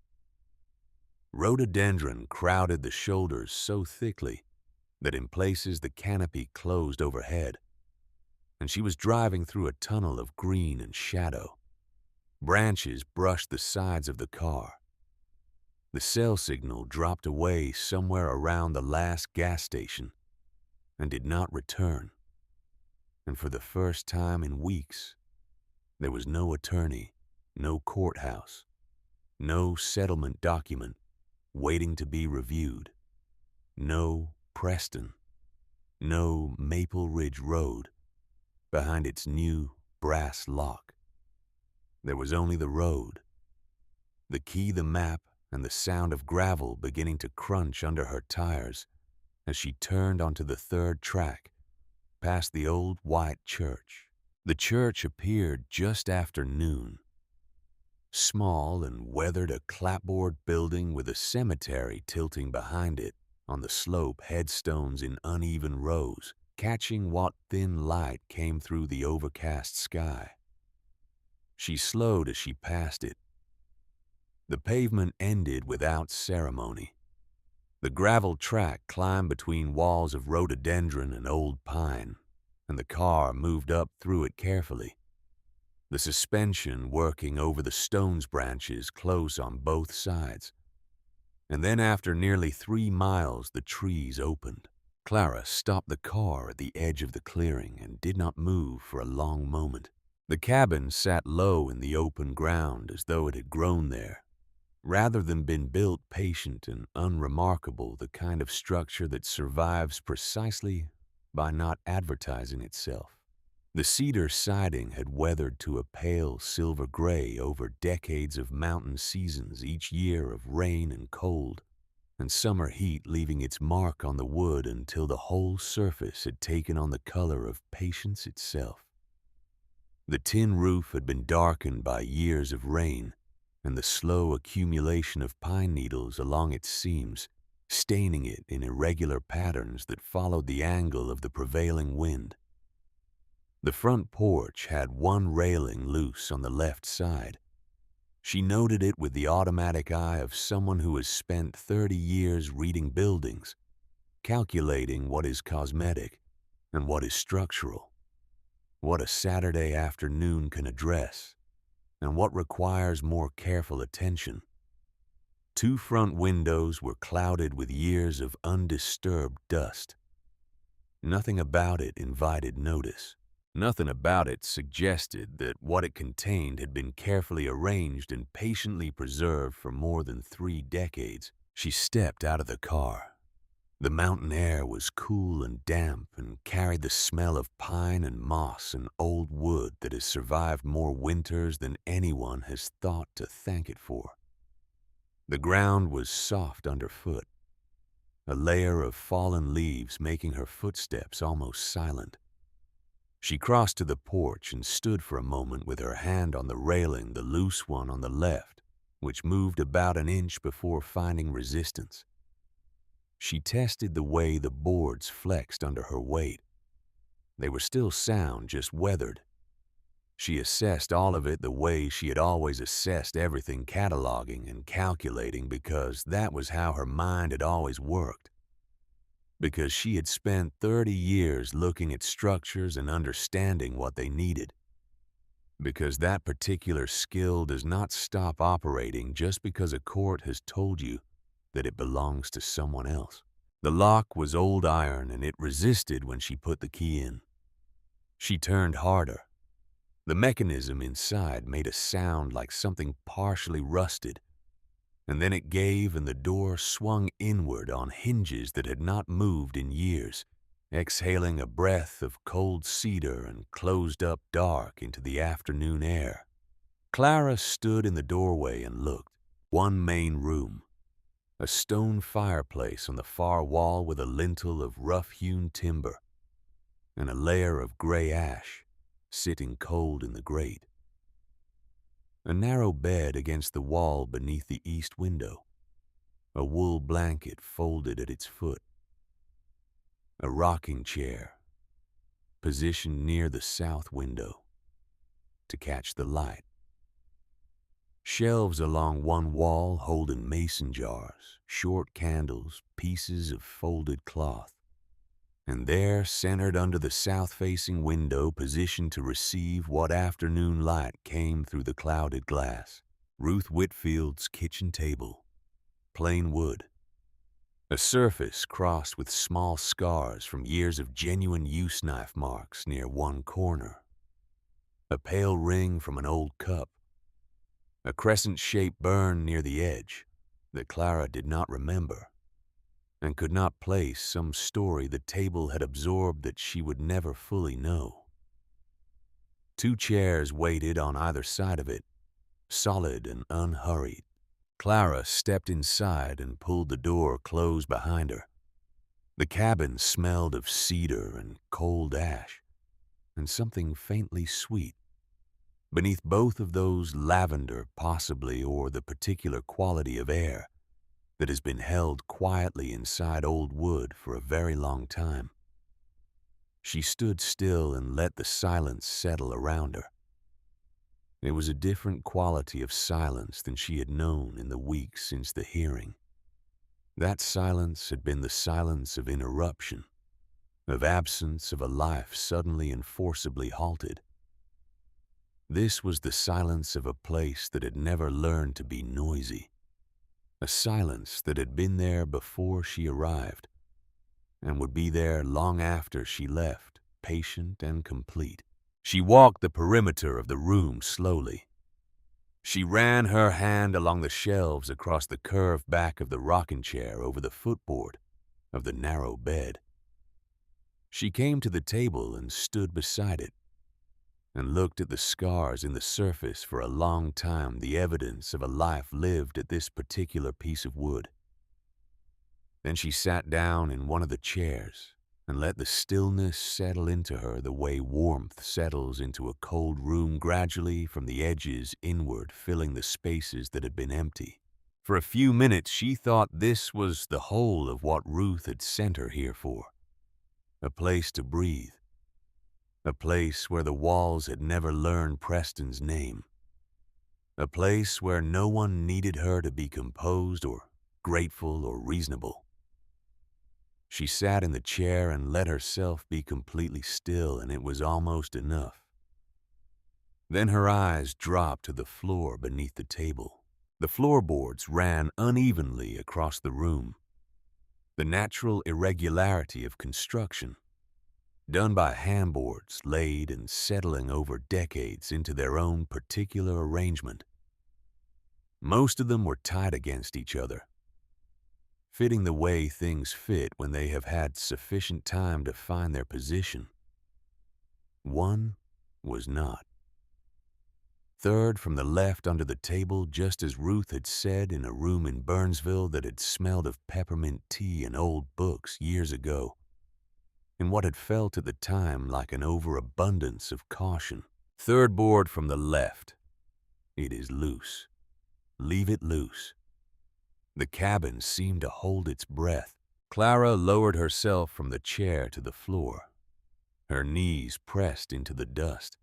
Speaker 1: Rhododendron crowded the shoulders so thickly that in places the canopy closed overhead, and she was driving through a tunnel of green and shadow. Branches brushed the sides of the car. The cell signal dropped away somewhere around the last gas station and did not return. and for the first time in weeks, there was no attorney, no courthouse, no settlement document waiting to be reviewed, no Preston, no Maple Ridge Road behind its new brass lock. There was only the road, the key, the map, and the sound of gravel beginning to crunch under her tires as she turned onto the third track, past the old white church. The church appeared just after noon. Small and weathered, a clapboard building with a cemetery tilting behind it, on the slope headstones in uneven rows, catching what thin light came through the overcast sky. She slowed as she passed it. The pavement ended without ceremony. The gravel track climbed between walls of rhododendron and old pine, and the car moved up through it carefully, the suspension working over the stone's branches close on both sides. And then after nearly 3 miles, the trees opened. Clara stopped the car at the edge of the clearing and did not move for a long moment. The cabin sat low in the open ground as though it had grown there, rather than been built patient and unremarkable, the kind of structure that survives precisely by not advertising itself. The cedar siding had weathered to a pale silver gray over decades of mountain seasons, each year of rain and cold, and summer heat leaving its mark on the wood until the whole surface had taken on the color of patience itself. The tin roof had been darkened by years of rain, and the slow accumulation of pine needles along its seams, staining it in irregular patterns that followed the angle of the prevailing wind. The front porch had one railing loose on the left side. She noted it with the automatic eye of someone who has spent 30 years reading buildings, calculating what is cosmetic and what is structural, what a Saturday afternoon can address, and what requires more careful attention. 2 front windows were clouded with years of undisturbed dust. Nothing about it invited notice. Nothing about it suggested that what it contained had been carefully arranged and patiently preserved for more than 3 decades. She stepped out of the car. The mountain air was cool and damp and carried the smell of pine and moss and old wood that has survived more winters than anyone has thought to thank it for. The ground was soft underfoot, a layer of fallen leaves making her footsteps almost silent. She crossed to the porch and stood for a moment with her hand on the railing, the loose one on the left, which moved about an inch before finding resistance. She tested the way the boards flexed under her weight. They were still sound, just weathered. She assessed all of it the way she had always assessed everything, cataloging and calculating, because that was how her mind had always worked. Because she had spent 30 years looking at structures and understanding what they needed. Because that particular skill does not stop operating just because a court has told you that it belongs to someone else. The lock was old iron and it resisted when she put the key in. She turned harder. The mechanism inside made a sound like something partially rusted, and then it gave and the door swung inward on hinges that had not moved in years, exhaling a breath of cold cedar and closed up dark into the afternoon air. Clara stood in the doorway and looked. One main room, a stone fireplace on the far wall with a lintel of rough-hewn timber, and a layer of gray ash sitting cold in the grate. A narrow bed against the wall beneath the east window, a wool blanket folded at its foot, a rocking chair positioned near the south window to catch the light, shelves along one wall holding mason jars, short candles, pieces of folded cloth, and there, centered under the south-facing window, positioned to receive what afternoon light came through the clouded glass, Ruth Whitfield's kitchen table, plain wood, A surface crossed with small scars from years of genuine use knife marks near one corner. A pale ring from an old cup. A crescent-shaped burn near the edge that Clara did not remember and could not place some story the table had absorbed that she would never fully know. 2 chairs waited on either side of it, solid and unhurried. Clara stepped inside and pulled the door closed behind her. The cabin smelled of cedar and cold ash, and something faintly sweet. Beneath both of those, lavender possibly, or the particular quality of air that has been held quietly inside old wood for a very long time. She stood still and let the silence settle around her. It was a different quality of silence than she had known in the weeks since the hearing. That silence had been the silence of interruption, of absence of a life suddenly and forcibly halted. This was the silence of a place that had never learned to be noisy, a silence that had been there before she arrived, and would be there long after she left, patient and complete. She walked the perimeter of the room slowly. She ran her hand along the shelves across the curved back of the rocking chair over the footboard of the narrow bed. She came to the table and stood beside it, and looked at the scars in the surface for a long time, the evidence of a life lived at this particular piece of wood. Then she sat down in one of the chairs and let the stillness settle into her the way warmth settles into a cold room, gradually from the edges inward, filling the spaces that had been empty. For a few minutes she thought this was the whole of what Ruth had sent her here for. A place to breathe. A place where the walls had never learned Preston's name. A place where no one needed her to be composed or grateful or reasonable. She sat in the chair and let herself be completely still, and it was almost enough. Then her eyes dropped to the floor beneath the table. The floorboards ran unevenly across the room. The natural irregularity of construction, done by handboards laid and settling over decades into their own particular arrangement. Most of them were tied against each other, fitting the way things fit when they have had sufficient time to find their position. One was not. Third from the left under the table, just as Ruth had said in a room in Burnsville that had smelled of peppermint tea and old books years ago, in what had felt at the time like an overabundance of caution. Third board from the left. It is loose. Leave it loose. The cabin seemed to hold its breath. Clara lowered herself from the chair to the floor. Her knees pressed into the dust.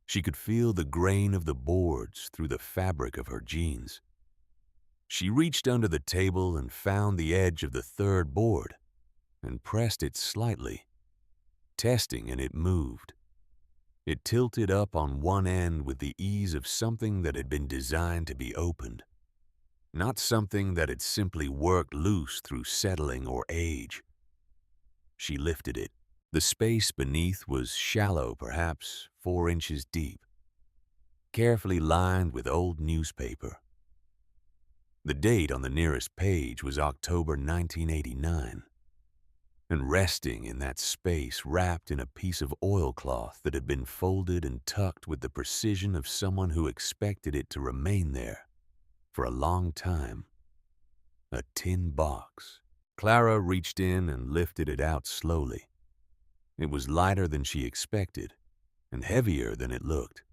Speaker 1: She could feel the grain of the boards through the fabric of her jeans. She reached under the table and found the edge of the third board and pressed it slightly, testing, and it moved. It tilted up on one end with the ease of something that had been designed to be opened, not something that had simply worked loose through settling or age. She lifted it. The space beneath was shallow, perhaps 4 inches deep, carefully lined with old newspaper. The date on the nearest page was October 1989, and resting in that space, wrapped in a piece of oilcloth that had been folded and tucked with the precision of someone who expected it to remain there for a long time, a tin box. Clara reached in and lifted it out slowly. It was lighter than she expected and heavier than it looked.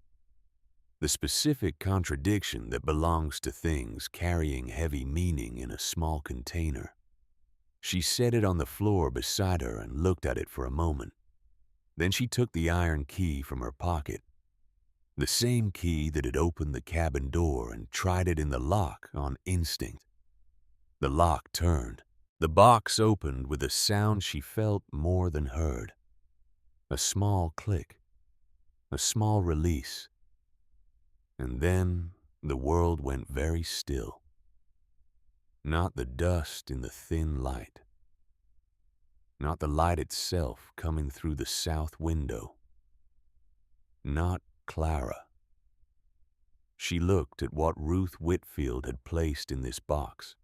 Speaker 1: The specific contradiction that belongs to things carrying heavy meaning in a small container. She set it on the floor beside her and looked at it for a moment. Then she took the iron key from her pocket, the same key that had opened the cabin door, and tried it in the lock on instinct. The lock turned. The box opened with a sound she felt more than heard. A small click, a small release, and then the world went very still. Not the dust in the thin light. Not the light itself coming through the south window. Not Clara. She looked at what Ruth Whitfield had placed in this box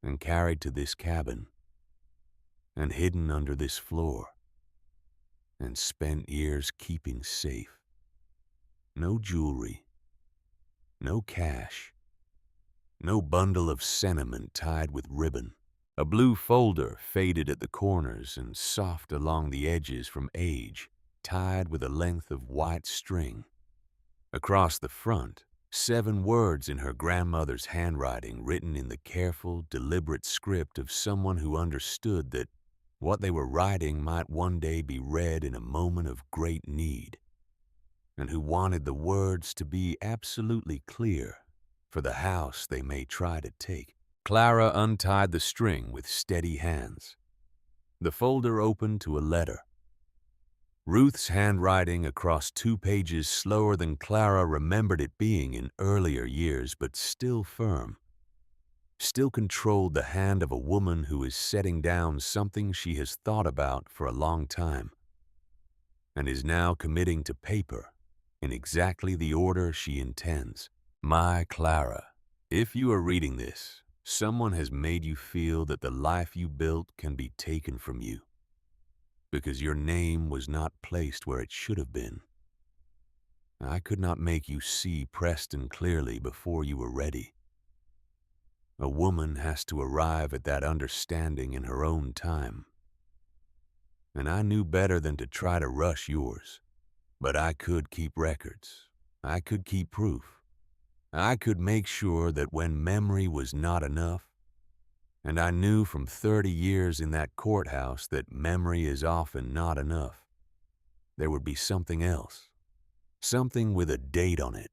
Speaker 1: and carried to this cabin and hidden under this floor and spent years keeping safe. No jewelry, no cash, no bundle of sentiment tied with ribbon. A blue folder faded at the corners and soft along the edges from age, tied with a length of white string. Across the front, 7 words in her grandmother's handwriting written in the careful, deliberate script of someone who understood that what they were writing might one day be read in a moment of great need, and who wanted the words to be absolutely clear for the house they may try to take. Clara untied the string with steady hands. The folder opened to a letter. Ruth's handwriting across 2 pages slower than Clara remembered it being in earlier years, but still firm. Still controlled the hand of a woman who is setting down something she has thought about for a long time, and is now committing to paper in exactly the order she intends. My Clara, if you are reading this, someone has made you feel that the life you built can be taken from you, because your name was not placed where it should have been. I could not make you see Preston clearly before you were ready. A woman has to arrive at that understanding in her own time. And I knew better than to try to rush yours. But I could keep records. I could keep proof. I could make sure that when memory was not enough, and I knew from 30 years in that courthouse that memory is often not enough, there would be something else. Something with a date on it.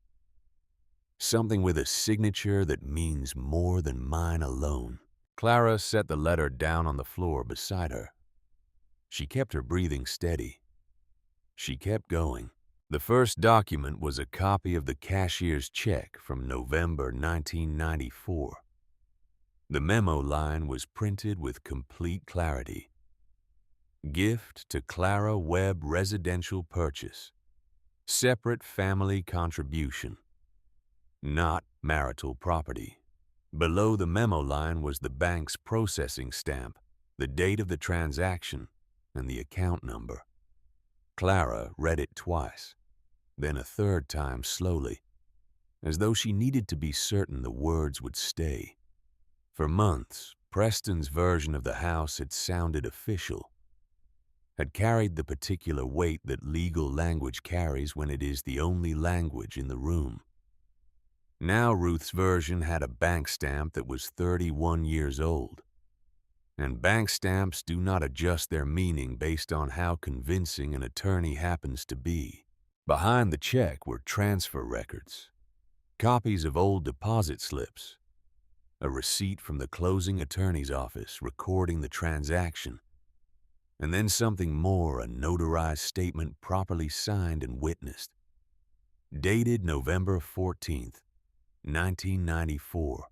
Speaker 1: Something with a signature that means more than mine alone. Clara set the letter down on the floor beside her. She kept her breathing steady. She kept going. The first document was a copy of the cashier's check from November 1994. The memo line was printed with complete clarity. Gift to Clara Webb Residential Purchase. Separate family contribution. Not marital property. Below the memo line was the bank's processing stamp, the date of the transaction, and the account number. Clara read it twice, then a third time slowly, as though she needed to be certain the words would stay. For months, Preston's version of the house had sounded official, had carried the particular weight that legal language carries when it is the only language in the room. Now Ruth's version had a bank stamp that was 31 years old. And bank stamps do not adjust their meaning based on how convincing an attorney happens to be. Behind the check were transfer records, copies of old deposit slips, a receipt from the closing attorney's office recording the transaction, and then something more, a notarized statement properly signed and witnessed. Dated November 14th, 1994.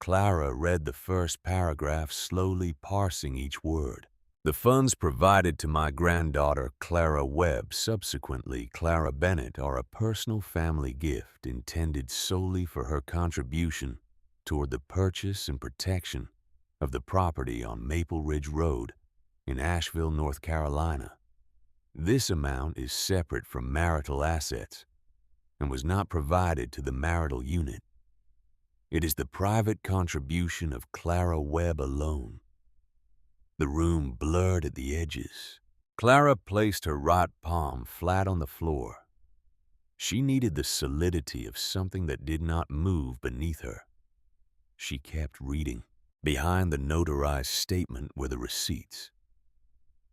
Speaker 1: Clara read the first paragraph, slowly parsing each word. The funds provided to my granddaughter Clara Webb, subsequently Clara Bennett, are a personal family gift intended solely for her contribution toward the purchase and protection of the property on Maple Ridge Road in Asheville, North Carolina. This amount is separate from marital assets and was not provided to the marital unit. It is the private contribution of Clara Webb alone. The room blurred at the edges. Clara placed her right palm flat on the floor. She needed the solidity of something that did not move beneath her. She kept reading. Behind the notarized statement were the receipts.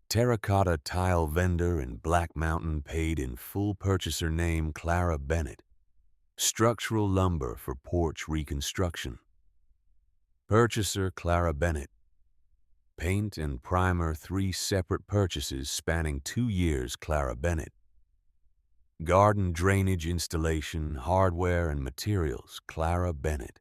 Speaker 1: Terracotta tile vendor in Black Mountain paid in full purchaser name Clara Bennett. Structural lumber for porch reconstruction. Purchaser Clara Bennett. Paint and primer 3 separate purchases spanning 2 years Clara Bennett. Garden drainage installation, hardware and materials Clara Bennett.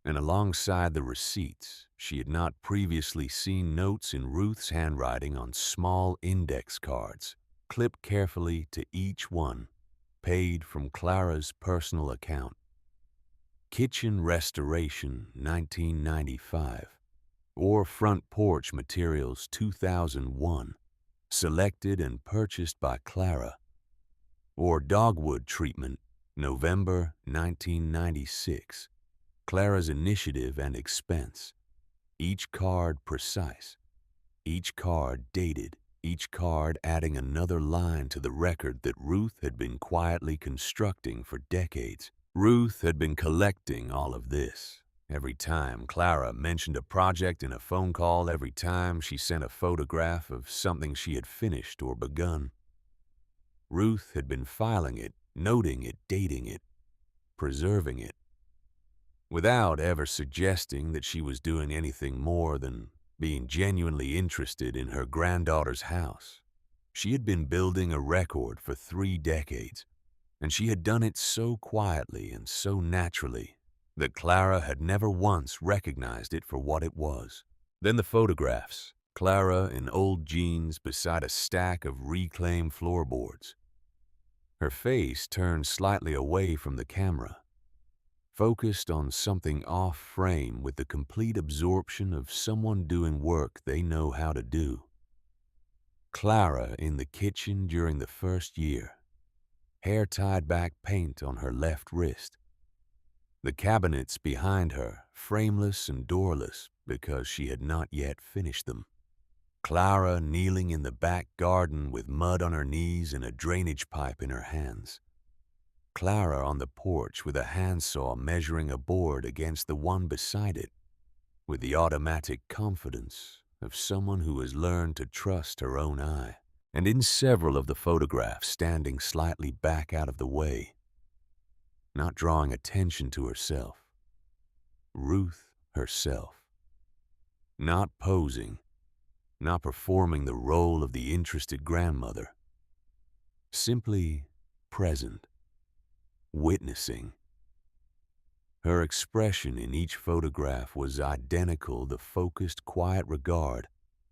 Speaker 1: And alongside the receipts, she had not previously seen notes in Ruth's handwriting on small index cards, clipped carefully to each one, paid from Clara's personal account. Kitchen restoration, 1995, or front porch materials, 2001, selected and purchased by Clara, or dogwood treatment, November 1996, Clara's initiative and expense, each card precise, each card dated, each card adding another line to the record that Ruth had been quietly constructing for decades. Ruth had been collecting all of this. Every time Clara mentioned a project in a phone call, every time she sent a photograph of something she had finished or begun, Ruth had been filing it, noting it, dating it, preserving it, without ever suggesting that she was doing anything more than being genuinely interested in her granddaughter's house. She had been building a record for 3 decades, and she had done it so quietly and so naturally that Clara had never once recognized it for what it was. Then the photographs, Clara in old jeans beside a stack of reclaimed floorboards. Her face turned slightly away from the camera, focused on something off-frame with the complete absorption of someone doing work they know how to do. Clara in the kitchen during the first year, hair tied back, paint on her left wrist. The cabinets behind her, frameless and doorless because she had not yet finished them. Clara kneeling in the back garden with mud on her knees and a drainage pipe in her hands. Clara on the porch with a handsaw measuring a board against the one beside it, with the automatic confidence of someone who has learned to trust her own eye. And in several of the photographs standing slightly back out of the way, not drawing attention to herself. Ruth herself. Not posing, not performing the role of the interested grandmother. Simply present, witnessing. Her expression in each photograph was identical, the focused, quiet regard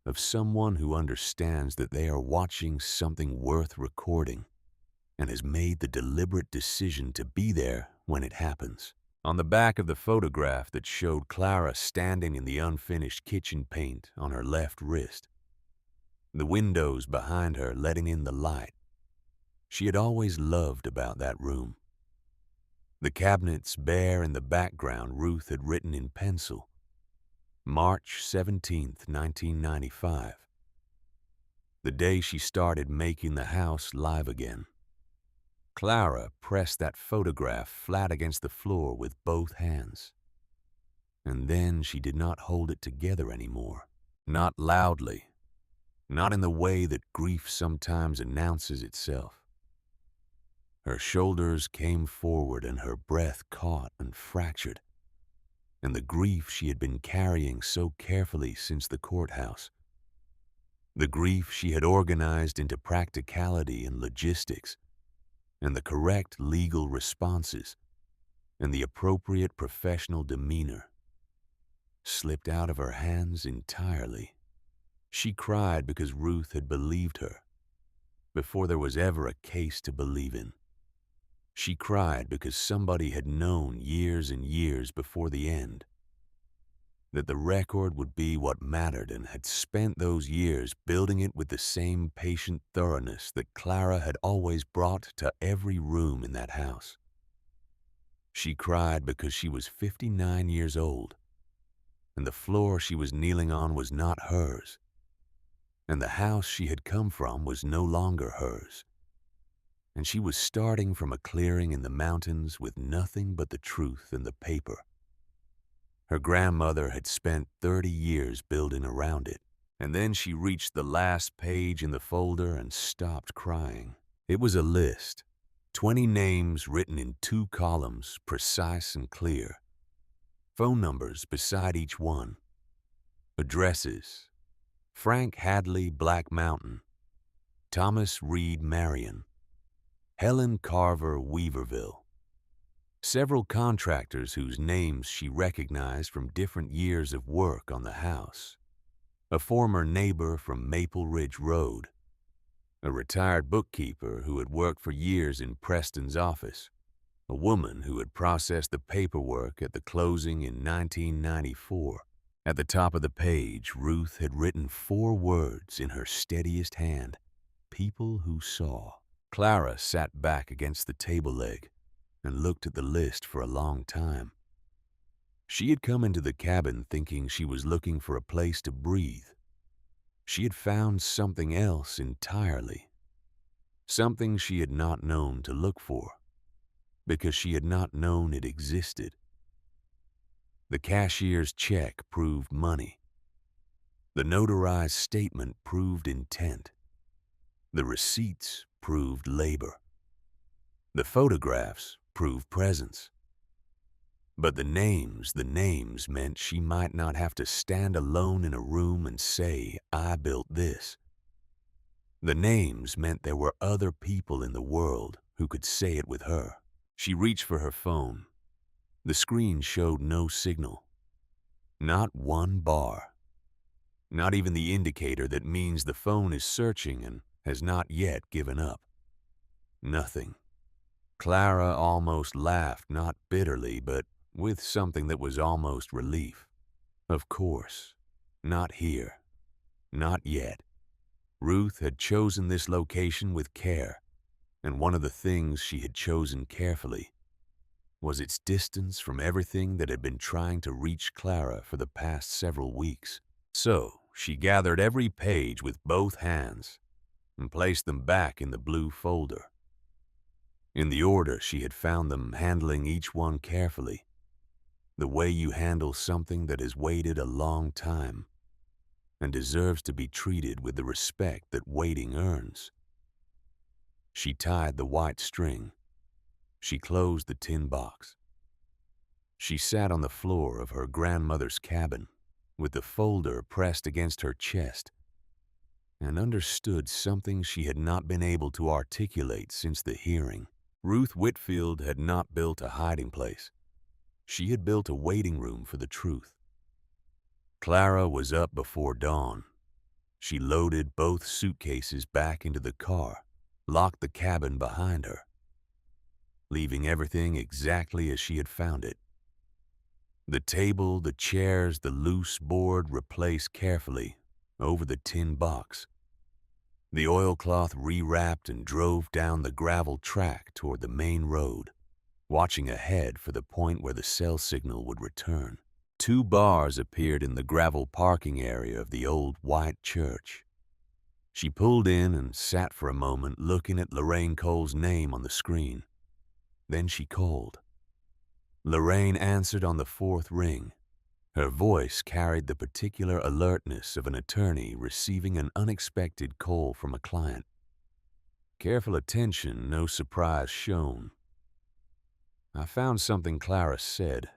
Speaker 1: of someone who understands that they are watching something worth recording and has made the deliberate decision to be there when it happens. On the back of the photograph that showed Clara standing in the unfinished kitchen paint on her left wrist, the windows behind her letting in the light she had always loved about that room. The cabinets bare in the background, Ruth had written in pencil, March 17th, 1995, the day she started making the house live again. Clara pressed that photograph flat against the floor with both hands. And then she did not hold it together anymore. Not loudly. Not in the way that grief sometimes announces itself. Her shoulders came forward and her breath caught and fractured. And the grief she had been carrying so carefully since the courthouse. The grief she had organized into practicality and logistics, and the correct legal responses, and the appropriate professional demeanor, slipped out of her hands entirely. She cried because Ruth had believed her, before there was ever a case to believe in. She cried because somebody had known years and years before the end that the record would be what mattered, and had spent those years building it with the same patient thoroughness that Clara had always brought to every room in that house. She cried because she was 59 years old, and the floor she was kneeling on was not hers, and the house she had come from was no longer hers, and she was starting from a clearing in the mountains with nothing but the truth and the paper. Her grandmother had spent 30 years building around it, and then she reached the last page in the folder and stopped crying. It was a list, 20 names written in 2 columns, precise and clear. Phone numbers beside each one. Addresses: Frank Hadley, Black Mountain; Thomas Reed, Marion; Helen Carver, Weaverville; Several contractors whose names she recognized from different years of work on the house. A former neighbor from Maple Ridge Road. A retired bookkeeper who had worked for years in Preston's office. A woman who had processed the paperwork at the closing in 1994. At the top of the page, Ruth had written 4 words in her steadiest hand. People who saw. Clara sat back against the table leg and looked at the list for a long time. She had come into the cabin thinking she was looking for a place to breathe. She had found something else entirely. Something she had not known to look for, because she had not known it existed. The cashier's check proved money. The notarized statement proved intent. The receipts proved labor. The photographs proved presence. But the names meant she might not have to stand alone in a room and say, "I built this." The names meant there were other people in the world who could say it with her. She reached for her phone. The screen showed no signal. Not one bar. Not even the indicator that means the phone is searching and has not yet given up. Nothing. Clara almost laughed, not bitterly, but with something that was almost relief. Of course. Not here. Not yet. Ruth had chosen this location with care, and one of the things she had chosen carefully was its distance from everything that had been trying to reach Clara for the past several weeks. So she gathered every page with both hands and placed them back in the blue folder. In the order she had found them, handling each one carefully, the way you handle something that has waited a long time and deserves to be treated with the respect that waiting earns. She tied the white string. She closed the tin box. She sat on the floor of her grandmother's cabin with the folder pressed against her chest and understood something she had not been able to articulate since the hearing. Ruth Whitfield had not built a hiding place. She had built a waiting room for the truth. Clara was up before dawn. She loaded both suitcases back into the car, locked the cabin behind her, leaving everything exactly as she had found it. The table, the chairs, the loose board replaced carefully over the tin box. The oilcloth rewrapped and drove down the gravel track toward the main road, watching ahead for the point where the cell signal would return. 2 bars appeared in the gravel parking area of the old white church. She pulled in and sat for a moment looking at Lorraine Cole's name on the screen. Then she called. Lorraine answered on the 4th ring. Her voice carried the particular alertness of an attorney receiving an unexpected call from a client. Careful attention, no surprise shown. "I found something," Clara said.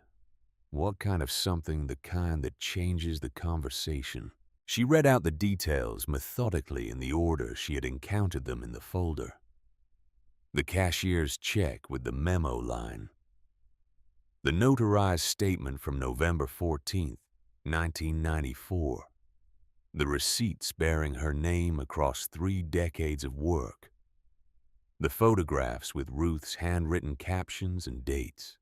Speaker 1: "What kind of something?" "The kind that changes the conversation." She read out the details methodically in the order she had encountered them in the folder. The cashier's check with the memo line. The notarized statement from November 14th, 1994. The receipts bearing her name across 3 decades of work. The photographs with Ruth's handwritten captions and dates.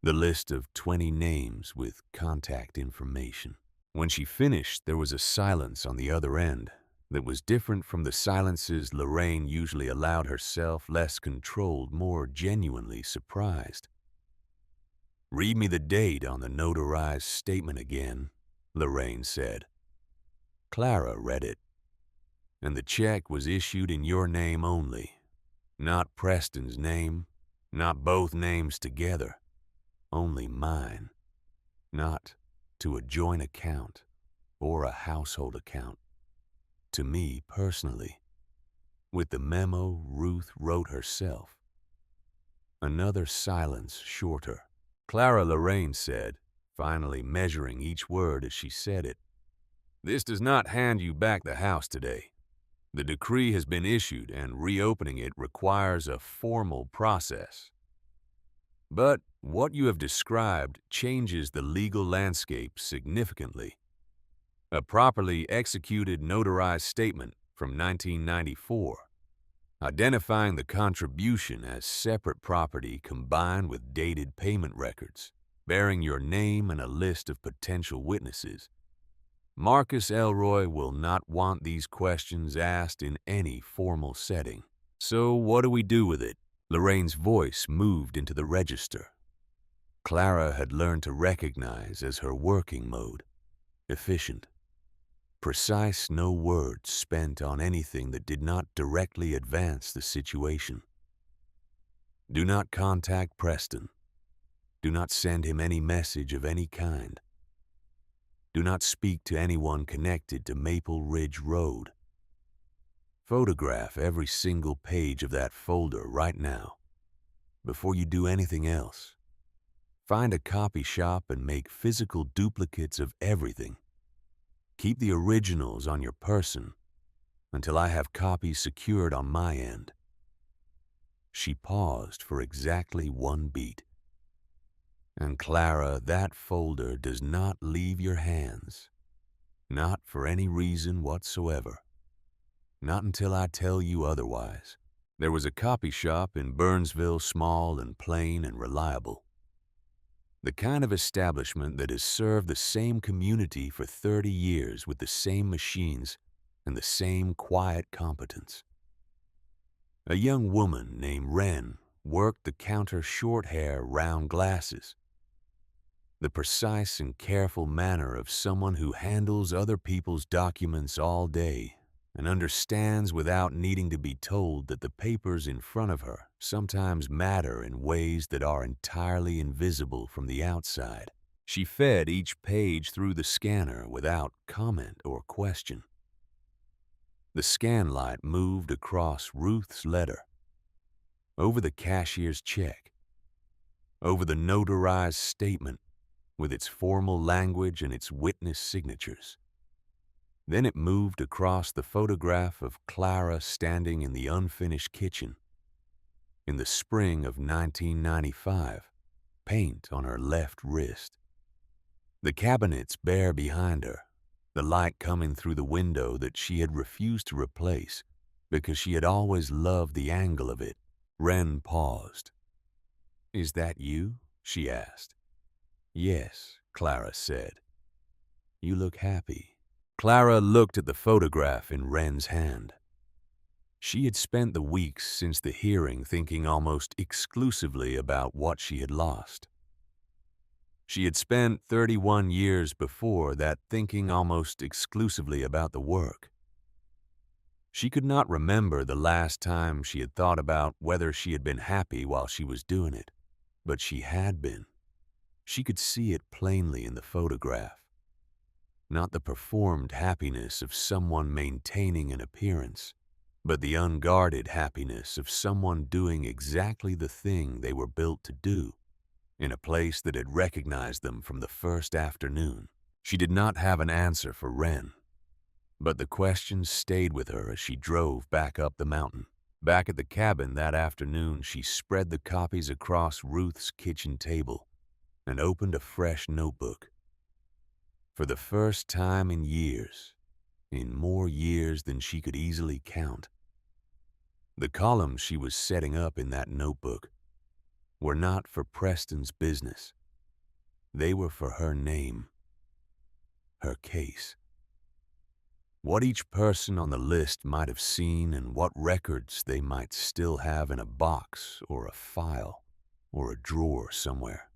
Speaker 1: The list of 20 names with contact information. When she finished, there was a silence on the other end that was different from the silences Lorraine usually allowed herself, less controlled, more genuinely surprised. "Read me the date on the notarized statement again," Lorraine said. Clara read it. "And the check was issued in your name only. Not Preston's name, not both names together. Only mine. Not to a joint account or a household account. To me personally. With the memo Ruth wrote herself." Another silence, shorter. "Clara," Lorraine said, finally measuring each word as she said it, "this does not hand you back the house today. The decree has been issued and reopening it requires a formal process." But what you have described changes the legal landscape significantly. A properly executed notarized statement from 1994, identifying the contribution as separate property combined with dated payment records, bearing your name and a list of potential witnesses. Marcus Elroy will not want these questions asked in any formal setting. So what do we do with it? Lorraine's voice moved into the register. Clara had learned to recognize as her working mode: efficient, precise, no words spent on anything that did not directly advance the situation. Do not contact Preston. Do not send him any message of any kind. Do not speak to anyone connected to Maple Ridge Road. Photograph every single page of that folder right now. Before you do anything else, find a copy shop and make physical duplicates of everything. Keep the originals on your person until I have copies secured on my end. She paused for exactly one beat. And Clara, that folder does not leave your hands. Not for any reason whatsoever. Not until I tell you otherwise. There was a copy shop in Burnsville, small and plain and reliable. The kind of establishment that has served the same community for 30 years with the same machines and the same quiet competence. A young woman named Wren worked the counter, short hair, round glasses. The precise and careful manner of someone who handles other people's documents all day and understands without needing to be told that the papers in front of her sometimes matter in ways that are entirely invisible from the outside. She fed each page through the scanner without comment or question. The scan light moved across Ruth's letter, over the cashier's check, over the notarized statement with its formal language and its witness signatures. Then it moved across the photograph of Clara standing in the unfinished kitchen. In the spring of 1995, paint on her left wrist. The cabinets bare behind her, the light coming through the window that she had refused to replace because she had always loved the angle of it. Wren paused. "Is that you?" she asked. "Yes," Clara said. "You look happy." Clara looked at the photograph in Wren's hand. She had spent the weeks since the hearing thinking almost exclusively about what she had lost. She had spent 31 years before that thinking almost exclusively about the work. She could not remember the last time she had thought about whether she had been happy while she was doing it, but she had been. She could see it plainly in the photograph. Not the performed happiness of someone maintaining an appearance, but the unguarded happiness of someone doing exactly the thing they were built to do, in a place that had recognized them from the first afternoon. She did not have an answer for Wren, but the question stayed with her as she drove back up the mountain. Back at the cabin that afternoon, she spread the copies across Ruth's kitchen table and opened a fresh notebook. For the first time in years, in more years than she could easily count, the columns she was setting up in that notebook were not for Preston's business. They were for her name, her case. What each person on the list might have seen and what records they might still have in a box or a file or a drawer somewhere.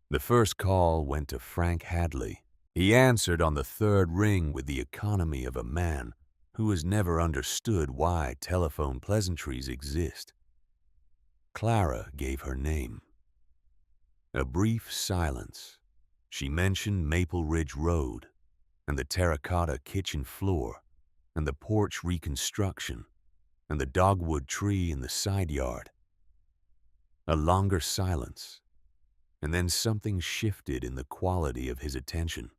Speaker 1: The first call went to Frank Hadley. He answered on the third ring with the economy of a man who has never understood why telephone pleasantries exist. Clara gave her name. A brief silence. She mentioned Maple Ridge Road and the terracotta kitchen floor and the porch reconstruction and the dogwood tree in the side yard. A longer silence, and then something shifted in the quality of his attention.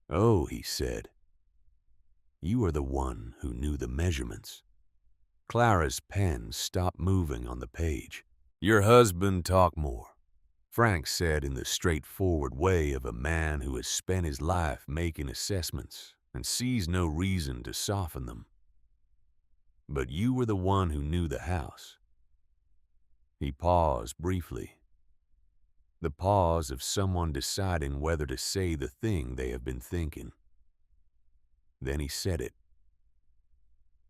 Speaker 1: "Oh," he said, "you are the one who knew the measurements." Clara's pen stopped moving on the page. "Your husband talk more." Frank said in the straightforward way of a man who has spent his life making assessments and sees no reason to soften them. But you were the one who knew the house. He paused briefly. The pause of someone deciding whether to say the thing they have been thinking. Then he said it.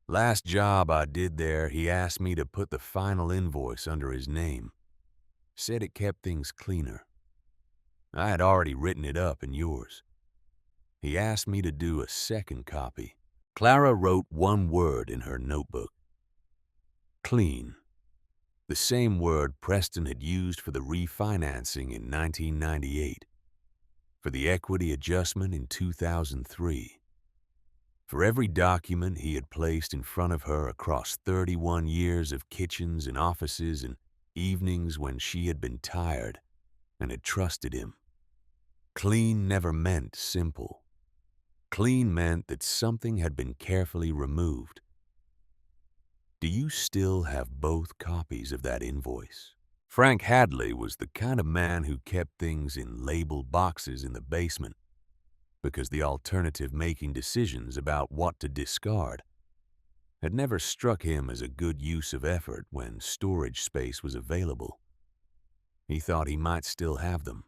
Speaker 1: Last job I did there, he asked me to put the final invoice under his name. Said it kept things cleaner. I had already written it up in yours. He asked me to do a second copy. Clara wrote one word in her notebook. Clean. The same word Preston had used for the refinancing in 1998, for the equity adjustment in 2003, for every document he had placed in front of her across 31 years of kitchens and offices and evenings when she had been tired and had trusted him. Clean never meant simple. Clean meant that something had been carefully removed. Do you still have both copies of that invoice? Frank Hadley was the kind of man who kept things in labeled boxes in the basement because the alternative making decisions about what to discard had never struck him as a good use of effort when storage space was available. He thought he might still have them.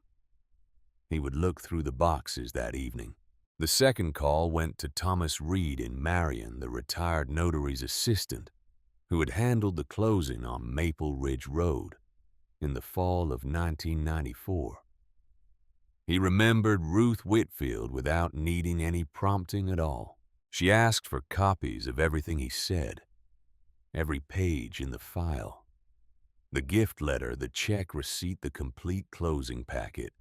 Speaker 1: He would look through the boxes that evening. The second call went to Thomas Reed in Marion, the retired notary's assistant, who had handled the closing on Maple Ridge Road in the fall of 1994. He remembered Ruth Whitfield without needing any prompting at all. She asked for copies of everything he said, every page in the file, the gift letter, the check receipt, the complete closing packet.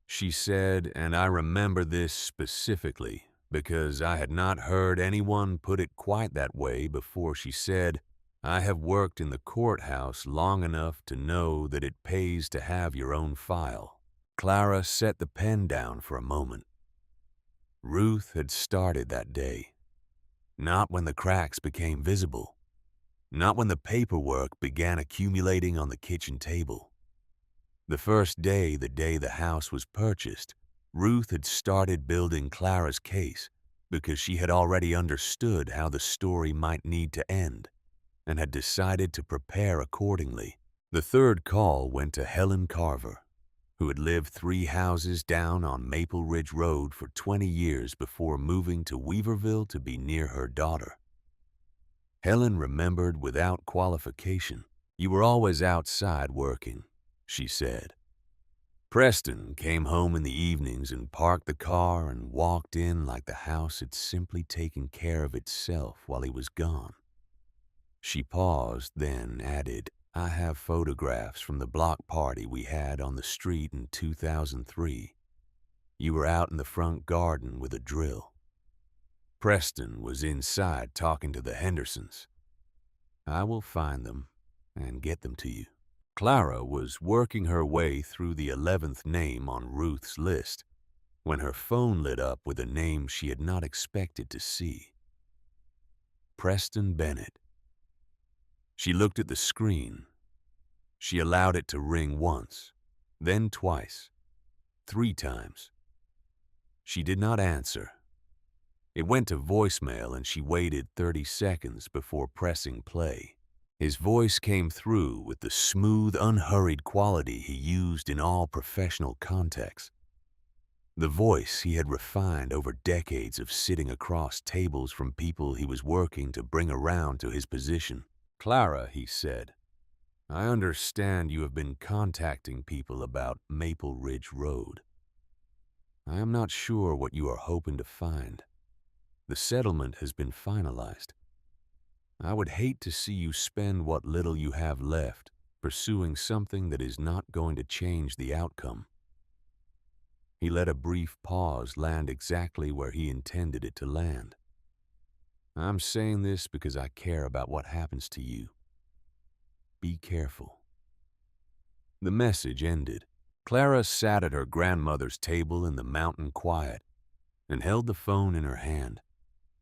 Speaker 1: She said, and I remember this specifically because I had not heard anyone put it quite that way before, she said, I have worked in the courthouse long enough to know that it pays to have your own file. Clara set the pen down for a moment. Ruth had started that day. Not when the cracks became visible. Not when the paperwork began accumulating on the kitchen table. The first day, the day the house was purchased, Ruth had started building Clara's case because she had already understood how the story might need to end and had decided to prepare accordingly. The third call went to Helen Carver, who had lived 3 houses down on Maple Ridge Road for 20 years before moving to Weaverville to be near her daughter. Helen remembered without qualification. You were always outside working, she said. Preston came home in the evenings and parked the car and walked in like the house had simply taken care of itself while he was gone. She paused, then added, I have photographs from the block party we had on the street in 2003. You were out in the front garden with a drill. Preston was inside talking to the Hendersons. I will find them and get them to you. Clara was working her way through the 11th name on Ruth's list when her phone lit up with a name she had not expected to see. Preston Bennett. She looked at the screen. She allowed it to ring once, then twice, 3 times. She did not answer. It went to voicemail and she waited 30 seconds before pressing play. His voice came through with the smooth, unhurried quality he used in all professional contexts. The voice he had refined over decades of sitting across tables from people he was working to bring around to his position. Clara, he said, I understand you have been contacting people about Maple Ridge Road. I am not sure what you are hoping to find. The settlement has been finalized. I would hate to see you spend what little you have left pursuing something that is not going to change the outcome. He let a brief pause land exactly where he intended it to land. I'm saying this because I care about what happens to you. Be careful. The message ended. Clara sat at her grandmother's table in the mountain quiet and held the phone in her hand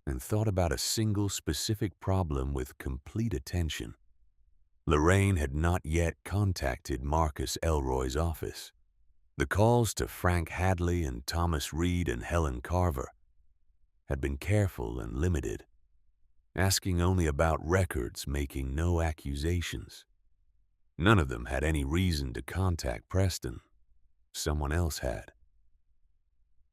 Speaker 1: and thought about a single specific problem with complete attention. Lorraine had not yet contacted Marcus Elroy's office. The calls to Frank Hadley and Thomas Reed and Helen Carver had been careful and limited, asking only about records, making no accusations. None of them had any reason to contact Preston. Someone else had.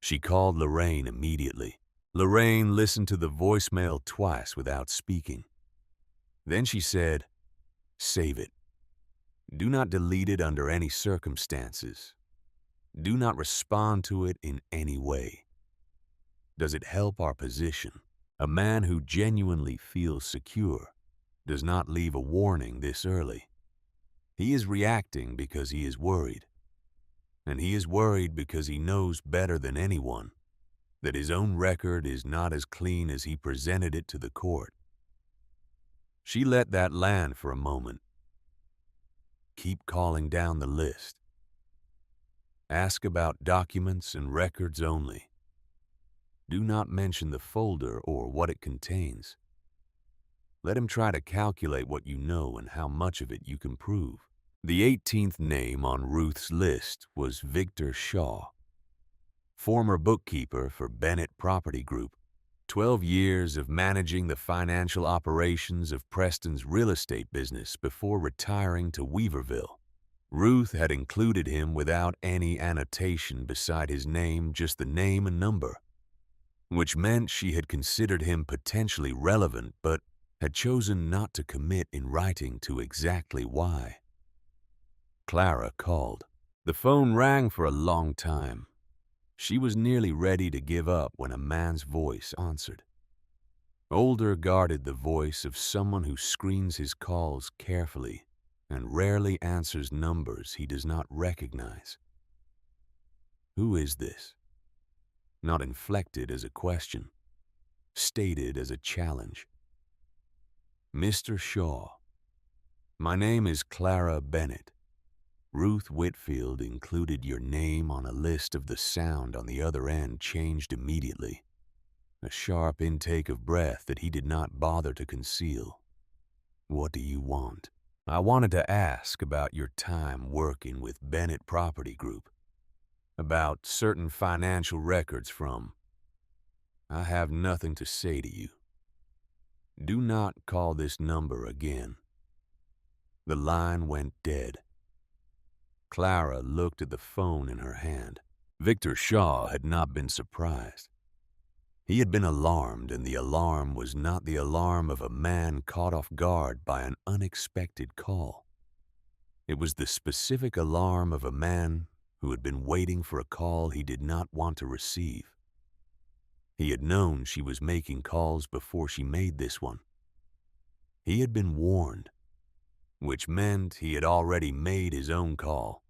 Speaker 1: She called Lorraine immediately. Lorraine listened to the voicemail twice without speaking. Then she said, "Save it. Do not delete it under any circumstances. Do not respond to it in any way. Does it help our position? A man who genuinely feels secure does not leave a warning this early. He is reacting because he is worried. And he is worried because he knows better than anyone that his own record is not as clean as he presented it to the court." She let that land for a moment. Keep calling down the list. Ask about documents and records only. Do not mention the folder or what it contains. Let him try to calculate what you know and how much of it you can prove. The 18th name on Ruth's list was Victor Shaw, former bookkeeper for Bennett Property Group. 12 years of managing the financial operations of Preston's real estate business before retiring to Weaverville. Ruth had included him without any annotation beside his name, just the name and number, which meant she had considered him potentially relevant but had chosen not to commit in writing to exactly why. Clara called. The phone rang for a long time. She was nearly ready to give up when a man's voice answered. Older guarded the voice of someone who screens his calls carefully and rarely answers numbers he does not recognize. Who is this? Not inflected as a question, stated as a challenge. Mr. Shaw, my name is Clara Bennett. Ruth Whitfield included your name on a list. Of the sound on the other end changed immediately, a sharp intake of breath that he did not bother to conceal. What do you want? I wanted to ask about your time working with Bennett Property Group, about certain financial records from. I have nothing to say to you. Do not call this number again. The line went dead. Clara looked at the phone in her hand. Victor Shaw had not been surprised. He had been alarmed, and the alarm was not the alarm of a man caught off guard by an unexpected call. It was the specific alarm of a man who had been waiting for a call he did not want to receive. He had known she was making calls before she made this one. He had been warned, which meant he had already made his own call.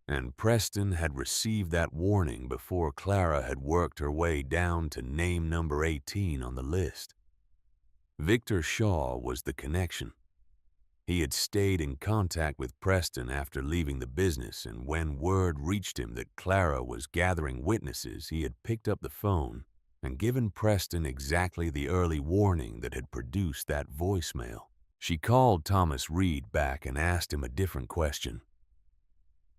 Speaker 1: And Preston had received that warning before Clara had worked her way down to name number 18 on the list. Victor Shaw was the connection. He had stayed in contact with Preston after leaving the business, and when word reached him that Clara was gathering witnesses, he had picked up the phone and given Preston exactly the early warning that had produced that voicemail. She called Thomas Reed back and asked him a different question.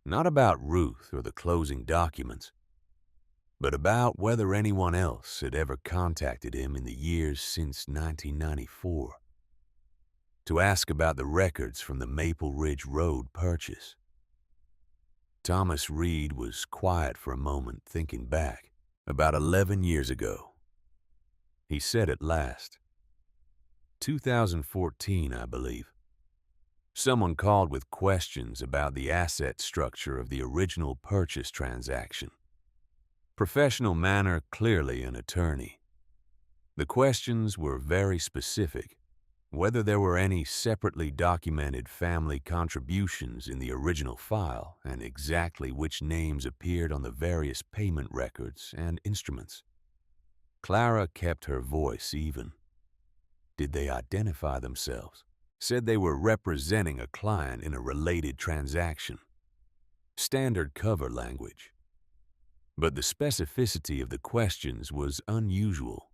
Speaker 1: Not about Ruth or the closing documents, but about whether anyone else had ever contacted him in the years since 1994, to ask about the records from the Maple Ridge Road purchase. Thomas Reed was quiet for a moment, thinking back. About 11 years ago, he said at last, 2014, I believe. Someone called with questions about the asset structure of the original purchase transaction. Professional manner, clearly an attorney. The questions were very specific, whether there were any separately documented family contributions in the original file and exactly which names appeared on the various payment records and instruments. Clara kept her voice even. Did they identify themselves? Said they were representing a client in a related transaction. Standard cover language. But the specificity of the questions was unusual.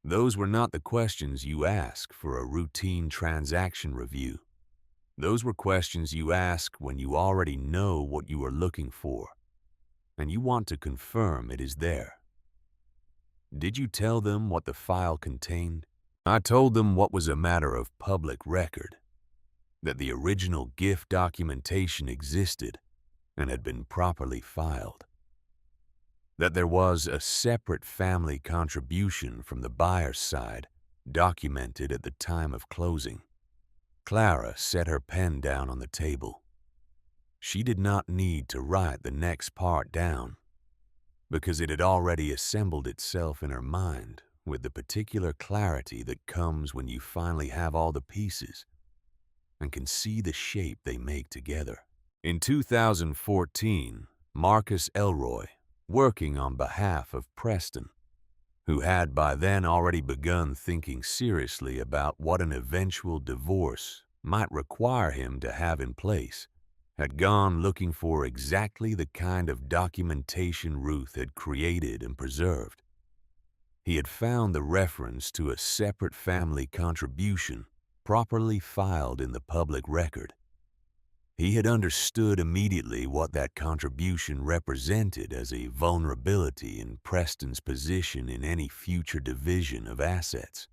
Speaker 1: Those were not the questions you ask for a routine transaction review. Those were questions you ask when you already know what you are looking for. and you want to confirm it is there. Did you tell them what the file contained? I told them what was a matter of public record, that the original gift documentation existed and had been properly filed, that there was a separate family contribution from the buyer's side documented at the time of closing. Clara set her pen down on the table. She did not need to write the next part down, because it had already assembled itself in her mind with the particular clarity that comes when you finally have all the pieces and can see the shape they make together. In 2014, Marcus Elroy, working on behalf of Preston, who had by then already begun thinking seriously about what an eventual divorce might require him to have in place, had gone looking for exactly the kind of documentation Ruth had created and preserved. He had found the reference to a separate family contribution properly filed in the public record. He had understood immediately what that contribution represented as a vulnerability in Preston's position in any future division of assets.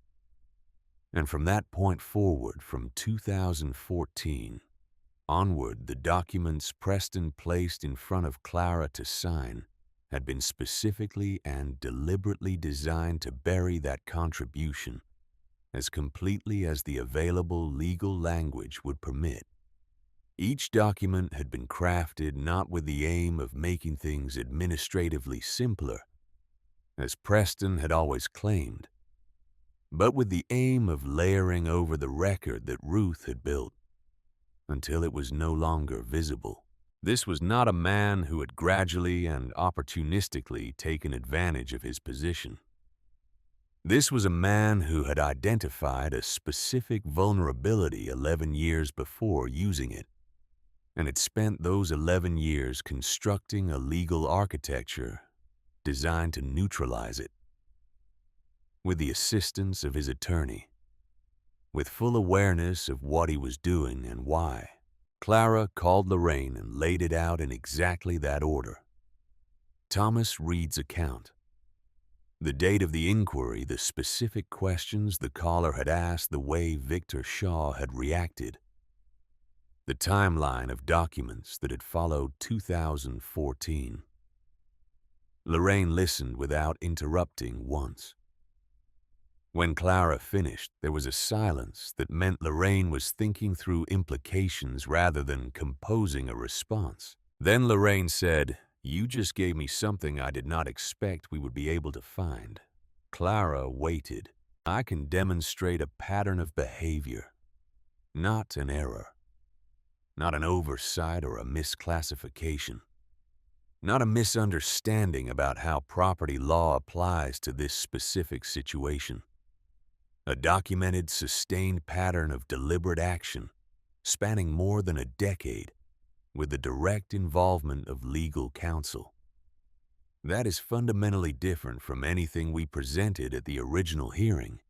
Speaker 1: And from that point forward, from 2014 onward, the documents Preston placed in front of Clara to sign had been specifically and deliberately designed to bury that contribution as completely as the available legal language would permit. Each document had been crafted not with the aim of making things administratively simpler, as Preston had always claimed, but with the aim of layering over the record that Ruth had built until it was no longer visible. This was not a man who had gradually and opportunistically taken advantage of his position. This was a man who had identified a specific vulnerability 11 years before using it, and had spent those 11 years constructing a legal architecture designed to neutralize it. With the assistance of his attorney, with full awareness of what he was doing and why, Clara called Lorraine and laid it out in exactly that order. Thomas Reed's account, the date of the inquiry, the specific questions the caller had asked, the way Victor Shaw had reacted, the timeline of documents that had followed 2014. Lorraine listened without interrupting once. When Clara finished, there was a silence that meant Lorraine was thinking through implications rather than composing a response. Then Lorraine said, "You just gave me something I did not expect we would be able to find." Clara waited. "I can demonstrate a pattern of behavior, not an error, not an oversight or a misclassification, not a misunderstanding about how property law applies to this specific situation. A documented, sustained pattern of deliberate action spanning more than a decade with the direct involvement of legal counsel. That is fundamentally different from anything we presented at the original hearing.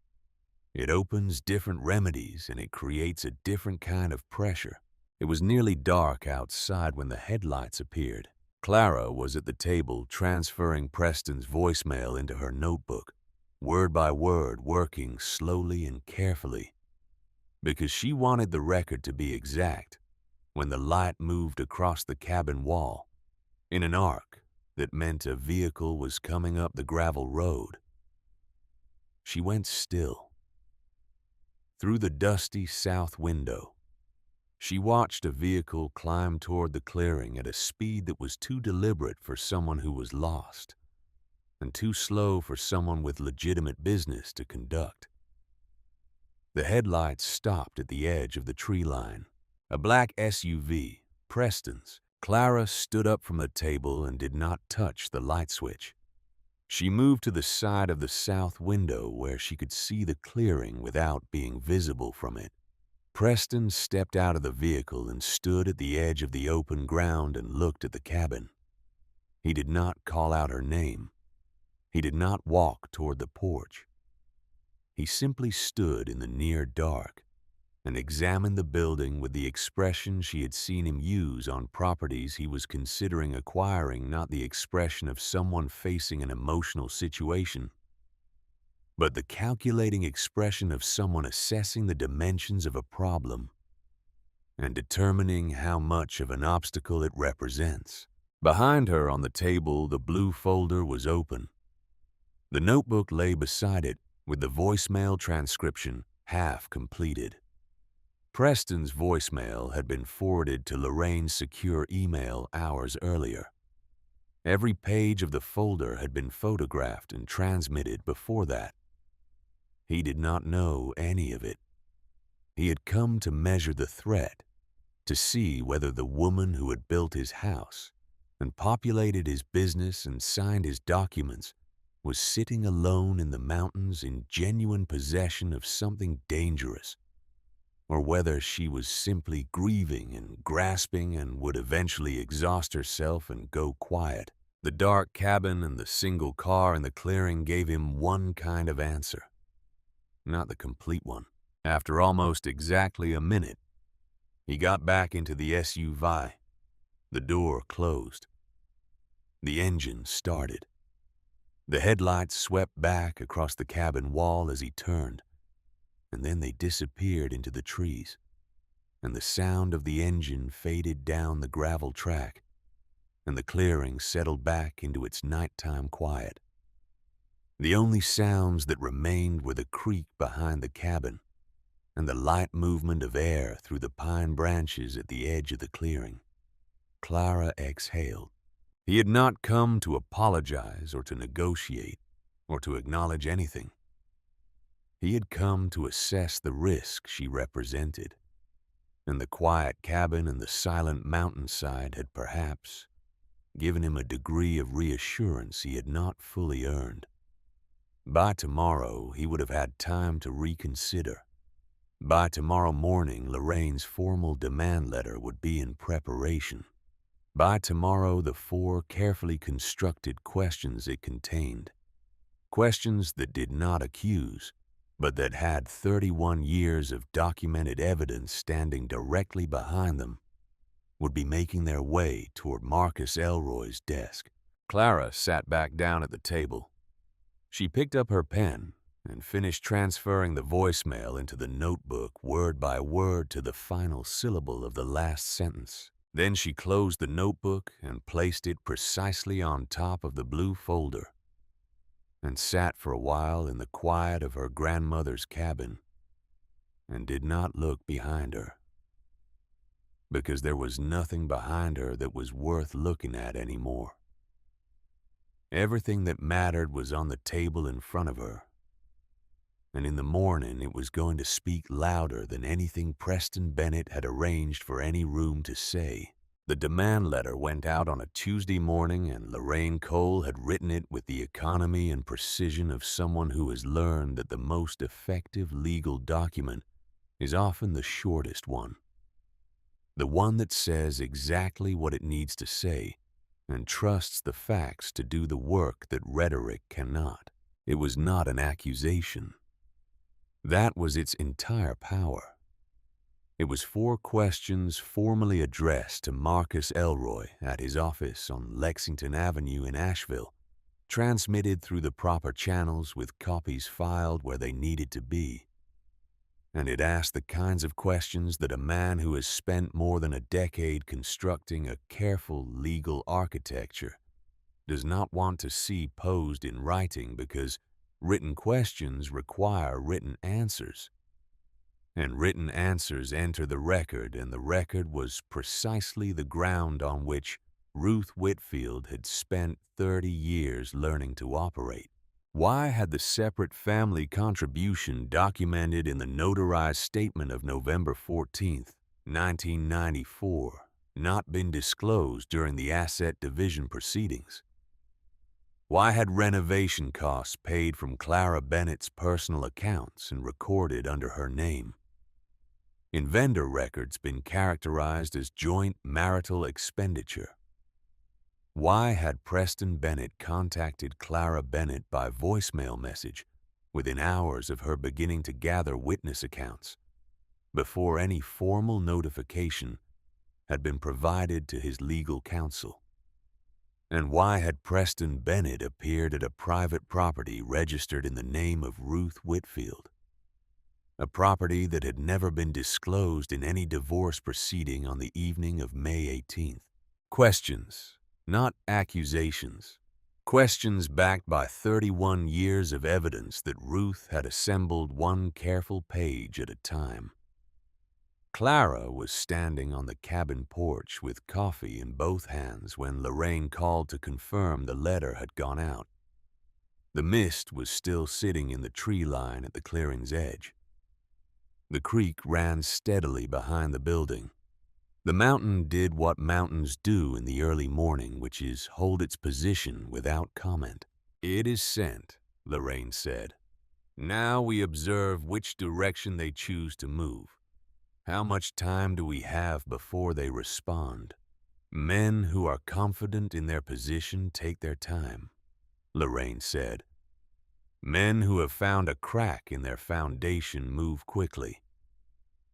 Speaker 1: It opens different remedies and it creates a different kind of pressure." It was nearly dark outside when the headlights appeared. Clara was at the table transferring Preston's voicemail into her notebook, word by word, working slowly and carefully, because she wanted the record to be exact when the light moved across the cabin wall in an arc that meant a vehicle was coming up the gravel road. She went still. Through the dusty south window, she watched a vehicle climb toward the clearing at a speed that was too deliberate for someone who was lost, and too slow for someone with legitimate business to conduct. The headlights stopped at the edge of the tree line. A black SUV, Preston's. Clara stood up from the table and did not touch the light switch. She moved to the side of the south window where she could see the clearing without being visible from it. Preston stepped out of the vehicle and stood at the edge of the open ground and looked at the cabin. He did not call out her name. He did not walk toward the porch. He simply stood in the near dark and examined the building with the expression she had seen him use on properties he was considering acquiring, not the expression of someone facing an emotional situation, but the calculating expression of someone assessing the dimensions of a problem and determining how much of an obstacle it represents. Behind her on the table, the blue folder was open. The notebook lay beside it, with the voicemail transcription half completed. Preston's voicemail had been forwarded to Lorraine's secure email hours earlier. Every page of the folder had been photographed and transmitted before that. He did not know any of it. He had come to measure the threat, to see whether the woman who had built his house and populated his business and signed his documents was sitting alone in the mountains in genuine possession of something dangerous, or whether she was simply grieving and grasping and would eventually exhaust herself and go quiet. The dark cabin and the single car in the clearing gave him one kind of answer, not the complete one. After almost exactly a minute, he got back into the SUV. The door closed. The engine started. The headlights swept back across the cabin wall as he turned, and then they disappeared into the trees, and the sound of the engine faded down the gravel track, and the clearing settled back into its nighttime quiet. The only sounds that remained were the creak behind the cabin and the light movement of air through the pine branches at the edge of the clearing. Clara exhaled. He had not come to apologize or to negotiate or to acknowledge anything. He had come to assess the risk she represented, and the quiet cabin and the silent mountainside had perhaps given him a degree of reassurance he had not fully earned. By tomorrow, he would have had time to reconsider. By tomorrow morning, Lorraine's formal demand letter would be in preparation. By tomorrow, the 4 carefully constructed questions it contained, questions that did not accuse, but that had 31 years of documented evidence standing directly behind them, would be making their way toward Marcus Elroy's desk. Clara sat back down at the table. She picked up her pen and finished transferring the voicemail into the notebook word by word to the final syllable of the last sentence. Then she closed the notebook and placed it precisely on top of the blue folder, and sat for a while in the quiet of her grandmother's cabin and did not look behind her, because there was nothing behind her that was worth looking at anymore. Everything that mattered was on the table in front of her, and in the morning it was going to speak louder than anything Preston Bennett had arranged for any room to say. The demand letter went out on a Tuesday morning, and Lorraine Cole had written it with the economy and precision of someone who has learned that the most effective legal document is often the shortest one. The one that says exactly what it needs to say and trusts the facts to do the work that rhetoric cannot. It was not an accusation. That was its entire power. It was 4 questions formally addressed to Marcus Elroy at his office on Lexington Avenue in Asheville, transmitted through the proper channels with copies filed where they needed to be. And it asked the kinds of questions that a man who has spent more than a decade constructing a careful legal architecture does not want to see posed in writing, because written questions require written answers. And written answers enter the record, and the record was precisely the ground on which Ruth Whitfield had spent 30 years learning to operate. Why had the separate family contribution documented in the notarized statement of November 14, 1994, not been disclosed during the asset division proceedings? Why had renovation costs paid from Clara Bennett's personal accounts and recorded under her name in vendor records been characterized as joint marital expenditure? Why had Preston Bennett contacted Clara Bennett by voicemail message within hours of her beginning to gather witness accounts? before any formal notification had been provided to his legal counsel? And why had Preston Bennett appeared at a private property registered in the name of Ruth Whitfield? A property that had never been disclosed in any divorce proceeding on the evening of May 18th. Questions, not accusations. Questions backed by 31 years of evidence that Ruth had assembled one careful page at a time. Clara was standing on the cabin porch with coffee in both hands when Lorraine called to confirm the letter had gone out. The mist was still sitting in the tree line at the clearing's edge. The creek ran steadily behind the building. The mountain did what mountains do in the early morning, which is hold its position without comment. "It is sent," Lorraine said. "Now we observe which direction they choose to move. How much time do we have before they respond?" "Men who are confident in their position take their time," Lorraine said. "Men who have found a crack in their foundation move quickly.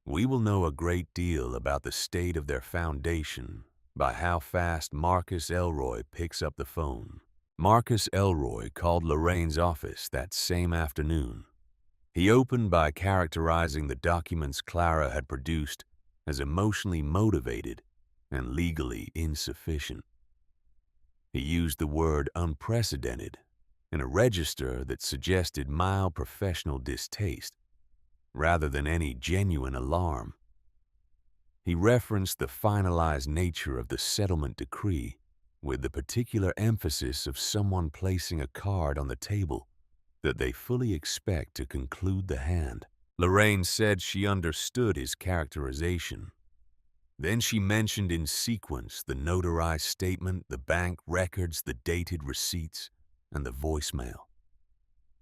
Speaker 1: We will know a great deal about the state of their foundation by how fast Marcus Elroy picks up the phone." Marcus Elroy called Lorraine's office that same afternoon. He opened by characterizing the documents Clara had produced as emotionally motivated and legally insufficient. He used the word unprecedented in a register that suggested mild professional distaste rather than any genuine alarm. He referenced the finalized nature of the settlement decree with the particular emphasis of someone placing a card on the table that they fully expect to conclude the hand. Lorraine said she understood his characterization. Then she mentioned in sequence the notarized statement, the bank records, the dated receipts, and the voicemail.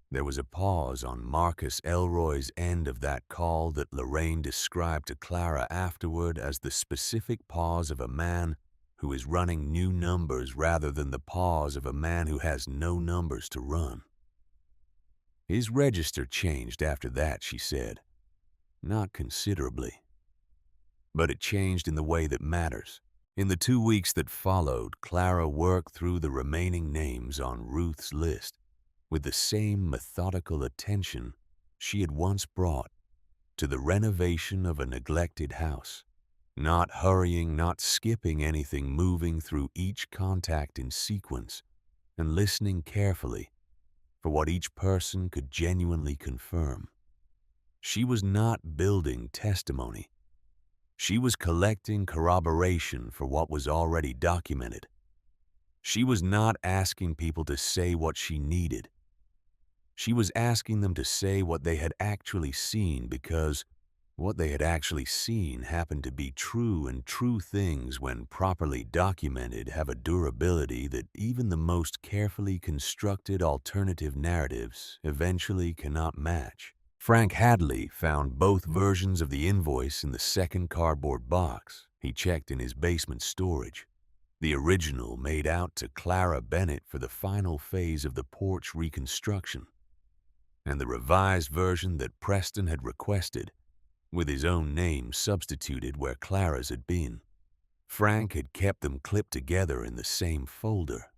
Speaker 1: There was a pause on Marcus Elroy's end of that call that Lorraine described to Clara afterward as the specific pause of a man who is running new numbers rather than the pause of a man who has no numbers to run. His register changed after that, she said. Not considerably. But it changed in the way that matters. In the 2 weeks that followed, Clara worked through the remaining names on Ruth's list with the same methodical attention she had once brought to the renovation of a neglected house. Not hurrying, not skipping anything, moving through each contact in sequence and listening carefully for what each person could genuinely confirm. She was not building testimony. She was collecting corroboration for what was already documented. She was not asking people to say what she needed. She was asking them to say what they had actually seen, because what they had actually seen happened to be true, and true things, when properly documented, have a durability that even the most carefully constructed alternative narratives eventually cannot match. Frank Hadley found both versions of the invoice in the second cardboard box he checked in his basement storage. The original made out to Clara Bennett for the final phase of the porch reconstruction, and the revised version that Preston had requested, with his own name substituted where Clara's had been. Frank had kept them clipped together in the same folder,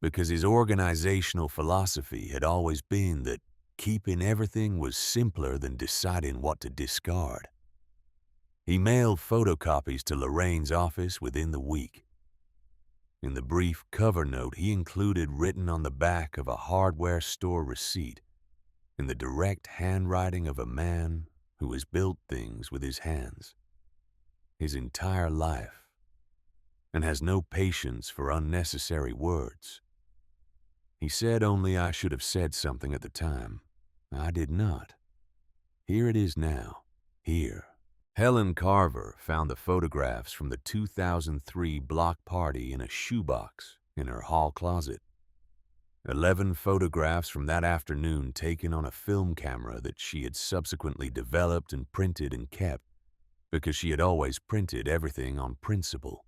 Speaker 1: because his organizational philosophy had always been that keeping everything was simpler than deciding what to discard. He mailed photocopies to Lorraine's office within the week. In the brief cover note he included, written on the back of a hardware store receipt, in the direct handwriting of a man who has built things with his hands his entire life and has no patience for unnecessary words. He said only, "I should have said something at the time. I did not. Here it is now. Here." Helen Carver found the photographs from the 2003 block party in a shoebox in her hall closet. 11 photographs from that afternoon taken on a film camera that she had subsequently developed and printed and kept, because she had always printed everything on principle.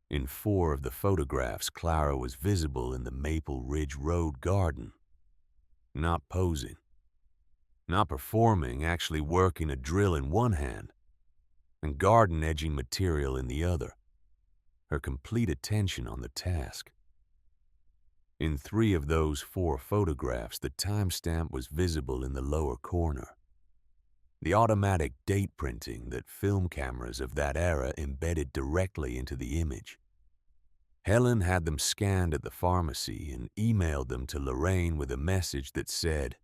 Speaker 1: In 4 of the photographs, Clara was visible in the Maple Ridge Road garden, not posing, Not performing, actually working a drill in one hand and garden edging material in the other, her complete attention on the task. In 3 of those 4 photographs, the timestamp was visible in the lower corner. The automatic date printing that film cameras of that era embedded directly into the image. Helen had them scanned at the pharmacy and emailed them to Lorraine with a message that said,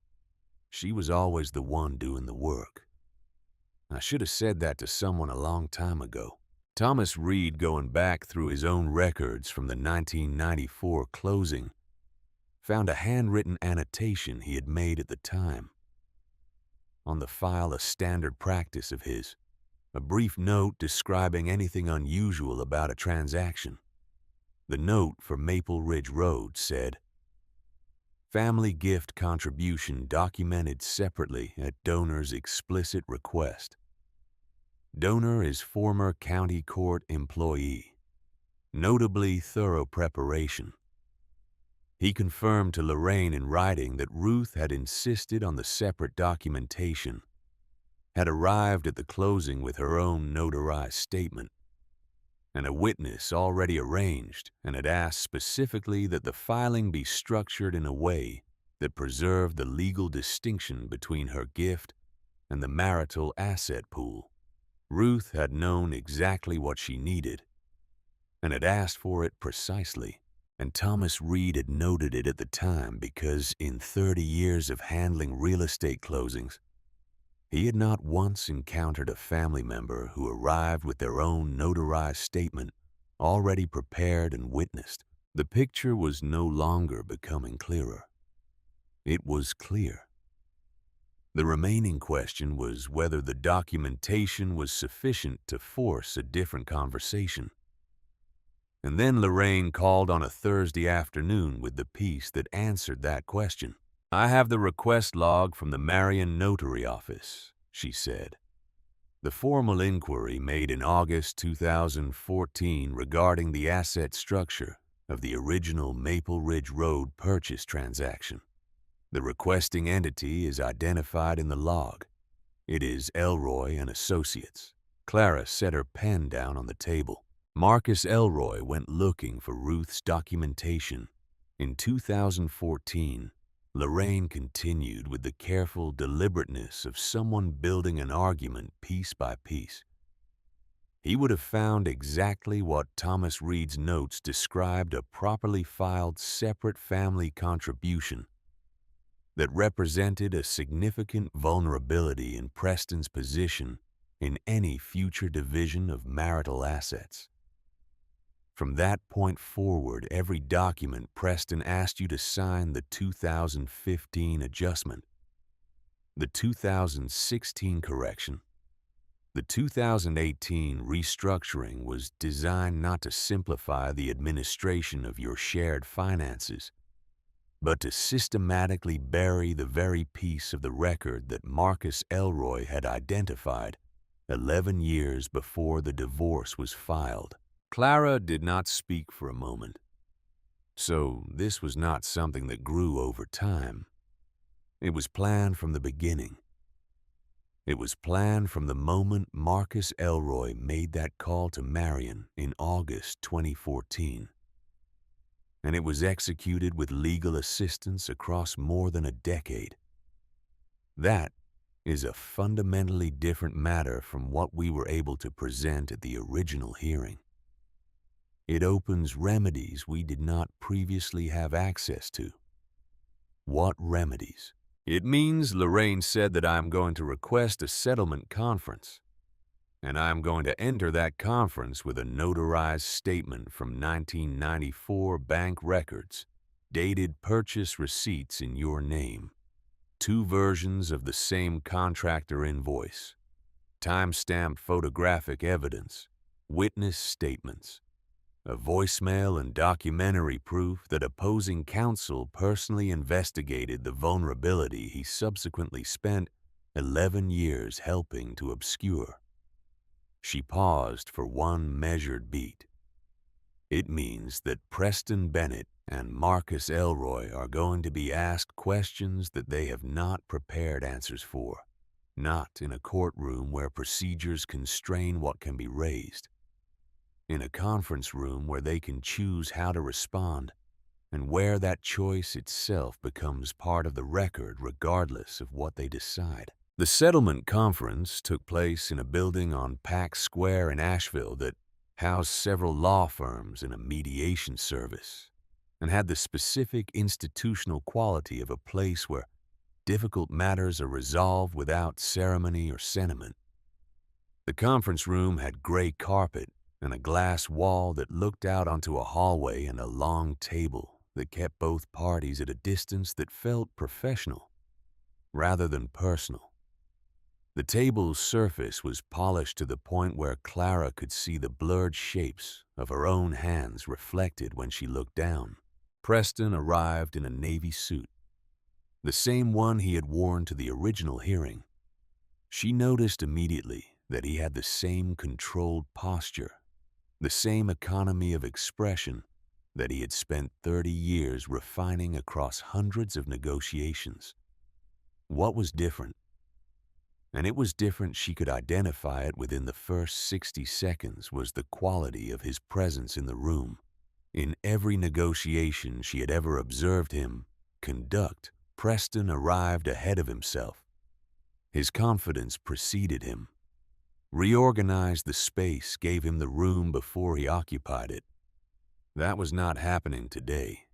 Speaker 1: "She was always the one doing the work." I should have said that to someone a long time ago. Thomas Reed, going back through his own records from the 1994 closing, found a handwritten annotation he had made at the time. On the file, a standard practice of his, a brief note describing anything unusual about a transaction. The note for Maple Ridge Road said, "Family gift contribution documented separately at donor's explicit request. Donor is former county court employee. Notably thorough preparation." He confirmed to Lorraine in writing that Ruth had insisted on the separate documentation, had arrived at the closing with her own notarized statement, and a witness already arranged, and had asked specifically that the filing be structured in a way that preserved the legal distinction between her gift and the marital asset pool. Ruth had known exactly what she needed and had asked for it precisely, and Thomas Reed had noted it at the time because in 30 years of handling real estate closings, he had not once encountered a family member who arrived with their own notarized statement already prepared and witnessed. The picture was no longer becoming clearer. It was clear. The remaining question was whether the documentation was sufficient to force a different conversation. And then Lorraine called on a Thursday afternoon with the piece that answered that question. "I have the request log from the Marion Notary Office," she said. The formal inquiry made in August 2014 regarding the asset structure of the original Maple Ridge Road purchase transaction. The requesting entity is identified in the log. It is Elroy and Associates. Clara set her pen down on the table. Marcus Elroy went looking for Ruth's documentation. In 2014, Lorraine continued with the careful deliberateness of someone building an argument piece by piece. He would have found exactly what Thomas Reed's notes described: a properly filed separate family contribution that represented a significant vulnerability in Preston's position in any future division of marital assets. From that point forward, every document Preston asked you to sign: the 2015 adjustment, the 2016 correction, the 2018 restructuring, was designed not to simplify the administration of your shared finances, but to systematically bury the very piece of the record that Marcus Elroy had identified 11 years before the divorce was filed. Clara did not speak for a moment. So this was not something that grew over time. It was planned from the beginning. It was planned from the moment Marcus Elroy made that call to Marion in August 2014. And it was executed with legal assistance across more than a decade. That is a fundamentally different matter from what we were able to present at the original hearing. It opens remedies we did not previously have access to. What remedies? It means Lorraine said that I am going to request a settlement conference, and I am going to enter that conference with a notarized statement from 1994 bank records, dated purchase receipts in your name, 2 versions of the same contractor invoice, time-stamped photographic evidence, witness statements, a voicemail and documentary proof that opposing counsel personally investigated the vulnerability he subsequently spent 11 years helping to obscure. She paused for one measured beat. It means that Preston Bennett and Marcus Elroy are going to be asked questions that they have not prepared answers for, not in a courtroom where procedures constrain what can be raised, in a conference room where they can choose how to respond, and where that choice itself becomes part of the record regardless of what they decide. The settlement conference took place in a building on Pack Square in Asheville that housed several law firms and a mediation service, and had the specific institutional quality of a place where difficult matters are resolved without ceremony or sentiment. The conference room had gray carpet and a glass wall that looked out onto a hallway and a long table that kept both parties at a distance that felt professional rather than personal. The table's surface was polished to the point where Clara could see the blurred shapes of her own hands reflected when she looked down. Preston arrived in a navy suit, the same one he had worn to the original hearing. She noticed immediately that he had the same controlled posture, the same economy of expression that he had spent 30 years refining across hundreds of negotiations. What was different? And it was different she could identify it within the first 60 seconds was the quality of his presence in the room. In every negotiation she had ever observed him conduct, Preston arrived ahead of himself. His confidence preceded him. Reorganized the space, gave him the room before he occupied it. That was not happening today.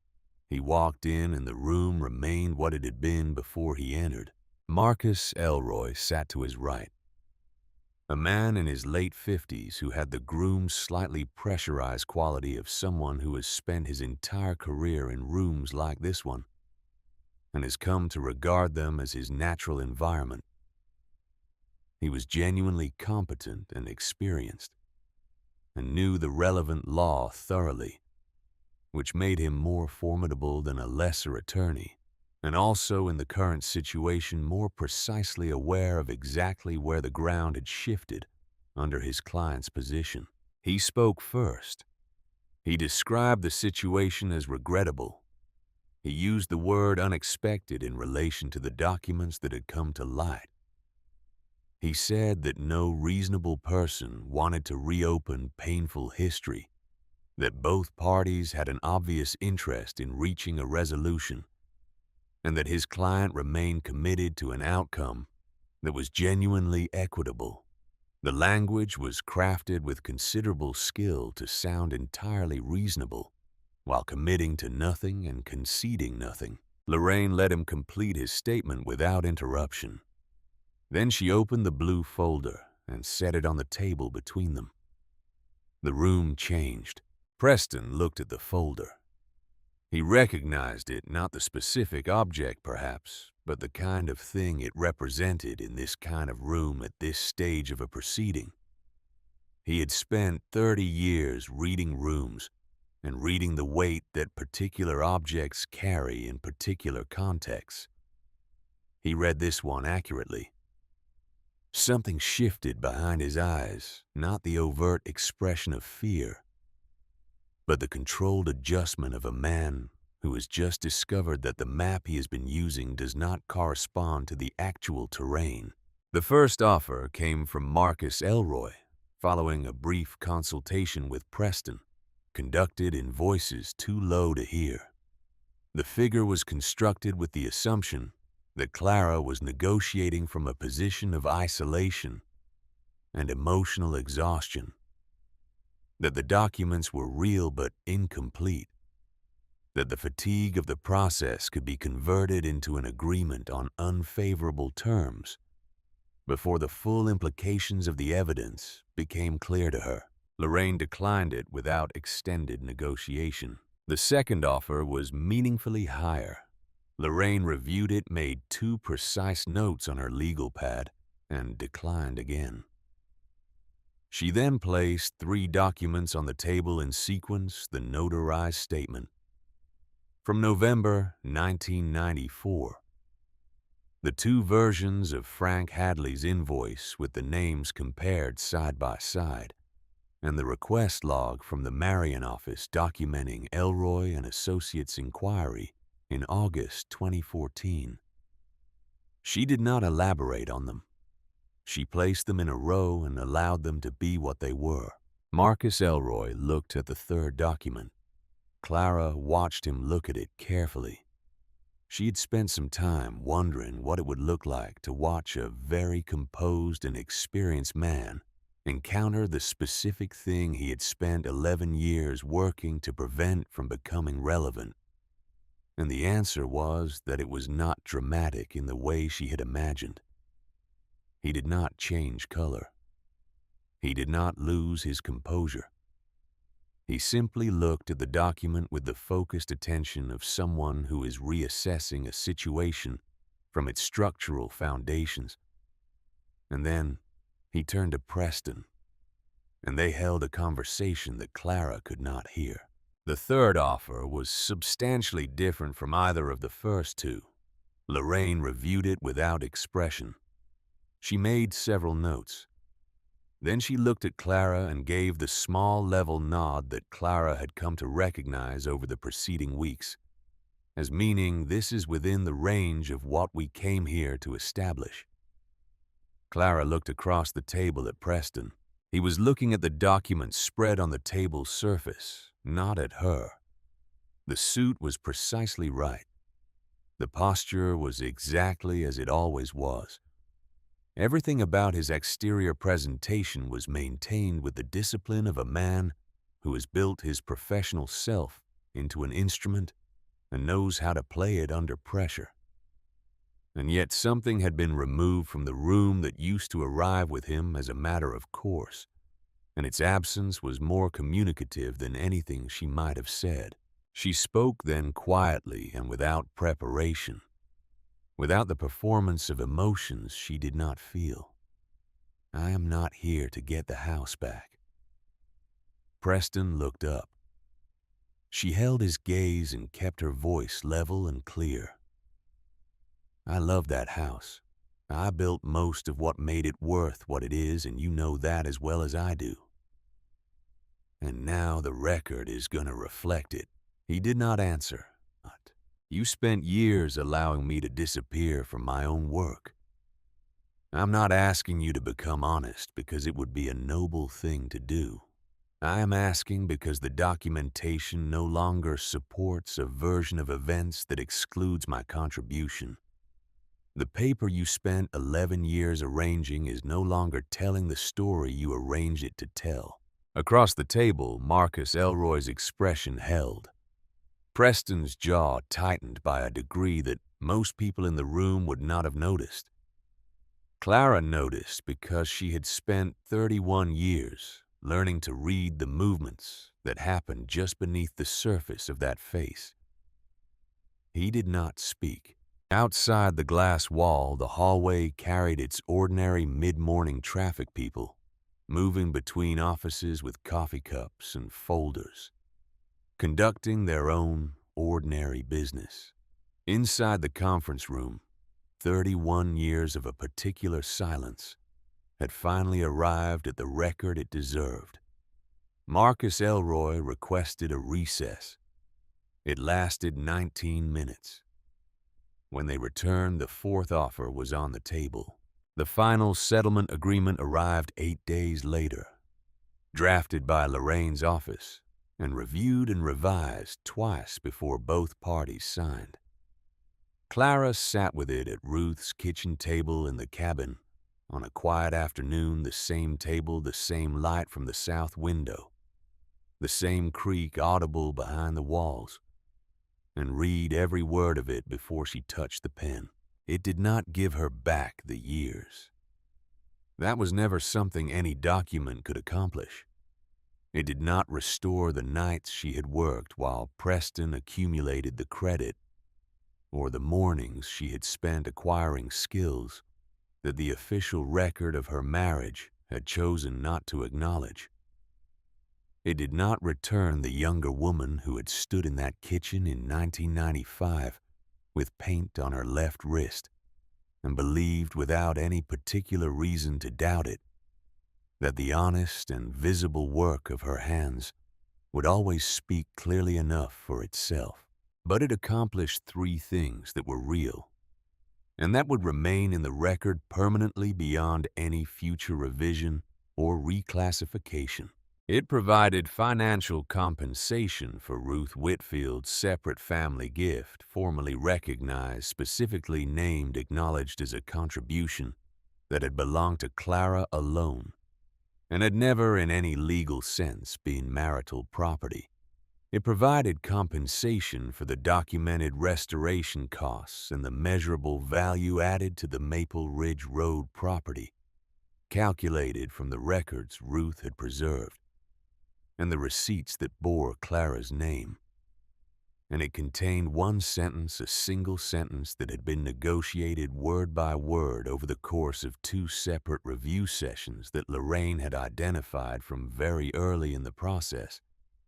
Speaker 1: He walked in and the room remained what it had been before he entered. Marcus Elroy sat to his right, a man in his late 50s who had the groomed, slightly pressurized quality of someone who has spent his entire career in rooms like this one and has come to regard them as his natural environment. He was genuinely competent and experienced and knew the relevant law thoroughly, which made him more formidable than a lesser attorney, and also in the current situation more precisely aware of exactly where the ground had shifted under his client's position. He spoke first. He described the situation as regrettable. He used the word unexpected in relation to the documents that had come to light. He said that no reasonable person wanted to reopen painful history, that both parties had an obvious interest in reaching a resolution, and that his client remained committed to an outcome that was genuinely equitable. The language was crafted with considerable skill to sound entirely reasonable, while committing to nothing and conceding nothing. Lorraine let him complete his statement without interruption. Then she opened the blue folder and set it on the table between them. The room changed. Preston looked at the folder. He recognized it, not the specific object perhaps, but the kind of thing it represented in this kind of room at this stage of a proceeding. He had spent 30 years reading rooms and reading the weight that particular objects carry in particular contexts. He read this one accurately. Something shifted behind his eyes, not the overt expression of fear, but the controlled adjustment of a man who has just discovered that the map he has been using does not correspond to the actual terrain. The first offer came from Marcus Elroy, following a brief consultation with Preston, conducted in voices too low to hear. The figure was constructed with the assumption that Clara was negotiating from a position of isolation and emotional exhaustion, that the documents were real but incomplete, that the fatigue of the process could be converted into an agreement on unfavorable terms before the full implications of the evidence became clear to her. Lorraine declined it without extended negotiation. The second offer was meaningfully higher. Lorraine reviewed it, made 2 precise notes on her legal pad, and declined again. She then placed 3 documents on the table in sequence, the notarized statement. From November 1994. The 2 versions of Frank Hadley's invoice with the names compared side by side, and the request log from the Marion office documenting Elroy and Associates' inquiry in August 2014. She did not elaborate on them. She placed them in a row and allowed them to be what they were. Marcus Elroy looked at the third document. Clara watched him look at it carefully. She had spent some time wondering what it would look like to watch a very composed and experienced man encounter the specific thing he had spent 11 years working to prevent from becoming relevant. And the answer was that it was not dramatic in the way she had imagined. He did not change color. He did not lose his composure. He simply looked at the document with the focused attention of someone who is reassessing a situation from its structural foundations. And then he turned to Preston, and they held a conversation that Clara could not hear. The third offer was substantially different from either of the first two. Lorraine reviewed it without expression. She made several notes. Then she looked at Clara and gave the small level nod that Clara had come to recognize over the preceding weeks, as meaning this is within the range of what we came here to establish. Clara looked across the table at Preston. He was looking at the document spread on the table's surface, not at her. The suit was precisely right. The posture was exactly as it always was. Everything about his exterior presentation was maintained with the discipline of a man who has built his professional self into an instrument and knows how to play it under pressure. And yet something had been removed from the room that used to arrive with him as a matter of course, and its absence was more communicative than anything she might have said. She spoke then quietly and without preparation, without the performance of emotions she did not feel. I am not here to get the house back. Preston looked up. She held his gaze and kept her voice level and clear. I love that house. I built most of what made it worth what it is, and you know that as well as I do. And now the record is going to reflect it. He did not answer. You spent years allowing me to disappear from my own work. I'm not asking you to become honest because it would be a noble thing to do. I am asking because the documentation no longer supports a version of events that excludes my contribution. The paper you spent 11 years arranging is no longer telling the story you arranged it to tell. Across the table, Marcus Elroy's expression held. Preston's jaw tightened by a degree that most people in the room would not have noticed. Clara noticed because she had spent 31 years learning to read the movements that happened just beneath the surface of that face. He did not speak. Outside the glass wall, the hallway carried its ordinary mid-morning traffic people, moving between offices with coffee cups and folders, conducting their own ordinary business. Inside the conference room, 31 years of a particular silence had finally arrived at the record it deserved. Marcus Elroy requested a recess. It lasted 19 minutes. When they returned, the fourth offer was on the table. The final settlement agreement arrived 8 days later, drafted by Lorraine's office and reviewed and revised twice before both parties signed. Clara sat with it at Ruth's kitchen table in the cabin on a quiet afternoon, the same table, the same light from the south window, the same creak audible behind the walls, and read every word of it before she touched the pen. It did not give her back the years. That was never something any document could accomplish. It did not restore the nights she had worked while Preston accumulated the credit, or the mornings she had spent acquiring skills that the official record of her marriage had chosen not to acknowledge. It did not return the younger woman who had stood in that kitchen in 1995 with paint on her left wrist and believed without any particular reason to doubt it that the honest and visible work of her hands would always speak clearly enough for itself. But it accomplished three things that were real, and that would remain in the record permanently beyond any future revision or reclassification. It provided financial compensation for Ruth Whitfield's separate family gift, formally recognized, specifically named, acknowledged as a contribution that had belonged to Clara alone and had never in any legal sense been marital property. It provided compensation for the documented restoration costs and the measurable value added to the Maple Ridge Road property, calculated from the records Ruth had preserved and the receipts that bore Clara's name. And it contained one sentence, a single sentence that had been negotiated word by word over the course of two separate review sessions that Lorraine had identified from very early in the process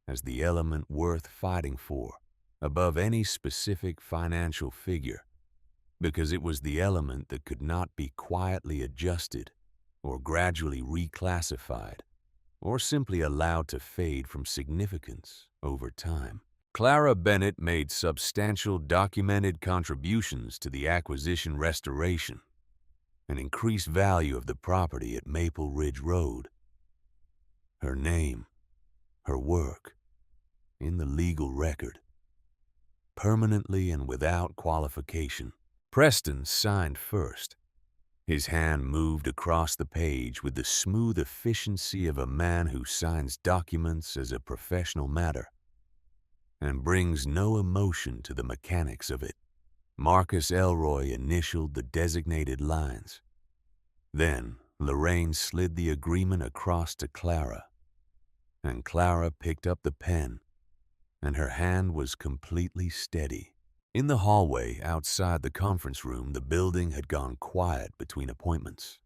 Speaker 1: as the element worth fighting for, above any specific financial figure, because it was the element that could not be quietly adjusted or gradually reclassified or simply allowed to fade from significance over time. Clara Bennett made substantial documented contributions to the acquisition restoration and increased value of the property at Maple Ridge Road. Her name, her work, in the legal record, permanently and without qualification. Preston signed first. His hand moved across the page with the smooth efficiency of a man who signs documents as a professional matter and brings no emotion to the mechanics of it. Marcus Elroy initialed the designated lines. Then Lorraine slid the agreement across to Clara, and Clara picked up the pen, and her hand was completely steady. In the hallway outside the conference room, the building had gone quiet between appointments.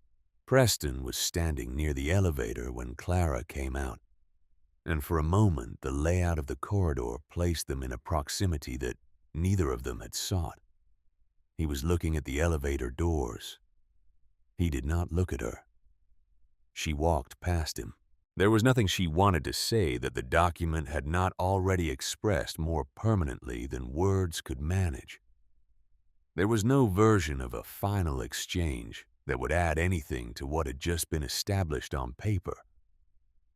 Speaker 1: Preston was standing near the elevator when Clara came out, and for a moment the layout of the corridor placed them in a proximity that neither of them had sought. He was looking at the elevator doors. He did not look at her. She walked past him. There was nothing she wanted to say that the document had not already expressed more permanently than words could manage. There was no version of a final exchange that would add anything to what had just been established on paper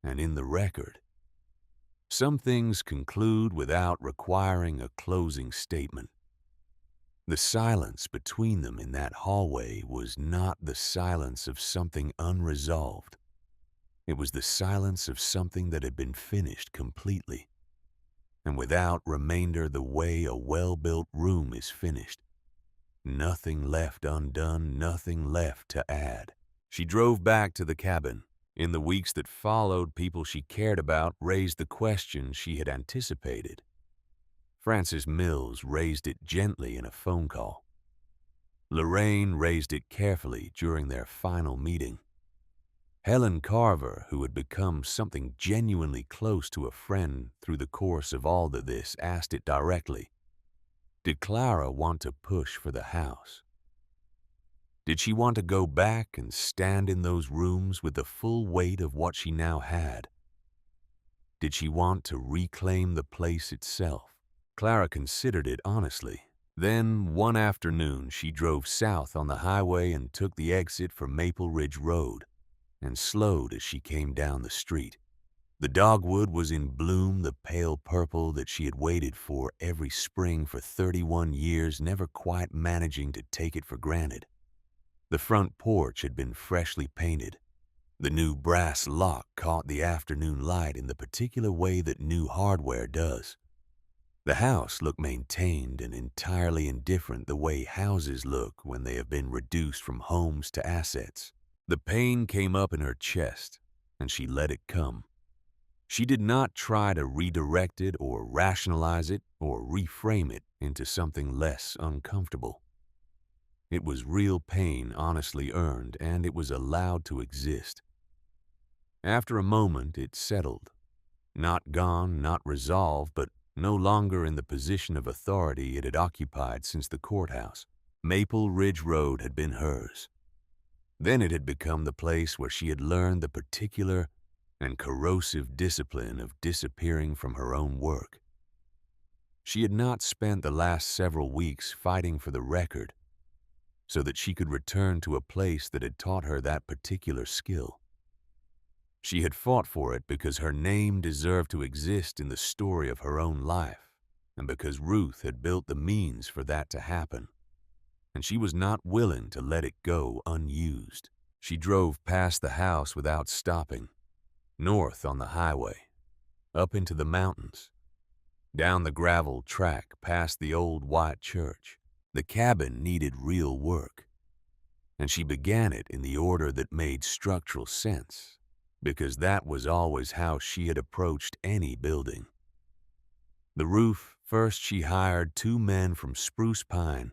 Speaker 1: and in the record. Some things conclude without requiring a closing statement. The silence between them in that hallway was not the silence of something unresolved. It was the silence of something that had been finished completely, and without remainder, the way a well-built room is finished. Nothing left undone, nothing left to add. She drove back to the cabin. In the weeks that followed, people she cared about raised the question she had anticipated. Francis Mills raised it gently in a phone call. Lorraine raised it carefully during their final meeting. Helen Carver, who had become something genuinely close to a friend through the course of all of this, asked it directly. Did Clara want to push for the house? Did she want to go back and stand in those rooms with the full weight of what she now had? Did she want to reclaim the place itself? Clara considered it honestly. Then, one afternoon, she drove south on the highway and took the exit for Maple Ridge Road, and slowed as she came down the street. The dogwood was in bloom, the pale purple that she had waited for every spring for 31 years, never quite managing to take it for granted. The front porch had been freshly painted. The new brass lock caught the afternoon light in the particular way that new hardware does. The house looked maintained and entirely indifferent, the way houses look when they have been reduced from homes to assets. The pain came up in her chest, and she let it come. She did not try to redirect it or rationalize it or reframe it into something less uncomfortable. It was real pain, honestly earned, and it was allowed to exist. After a moment, it settled. Not gone, not resolved, but no longer in the position of authority it had occupied since the courthouse. Maple Ridge Road had been hers. Then it had become the place where she had learned the particular and corrosive discipline of disappearing from her own work. She had not spent the last several weeks fighting for the record so that she could return to a place that had taught her that particular skill. She had fought for it because her name deserved to exist in the story of her own life, and because Ruth had built the means for that to happen, and she was not willing to let it go unused. She drove past the house without stopping, north on the highway, up into the mountains, down the gravel track past the old white church. The cabin needed real work, and she began it in the order that made structural sense, because that was always how she had approached any building. The roof, first she hired 2 men from Spruce Pine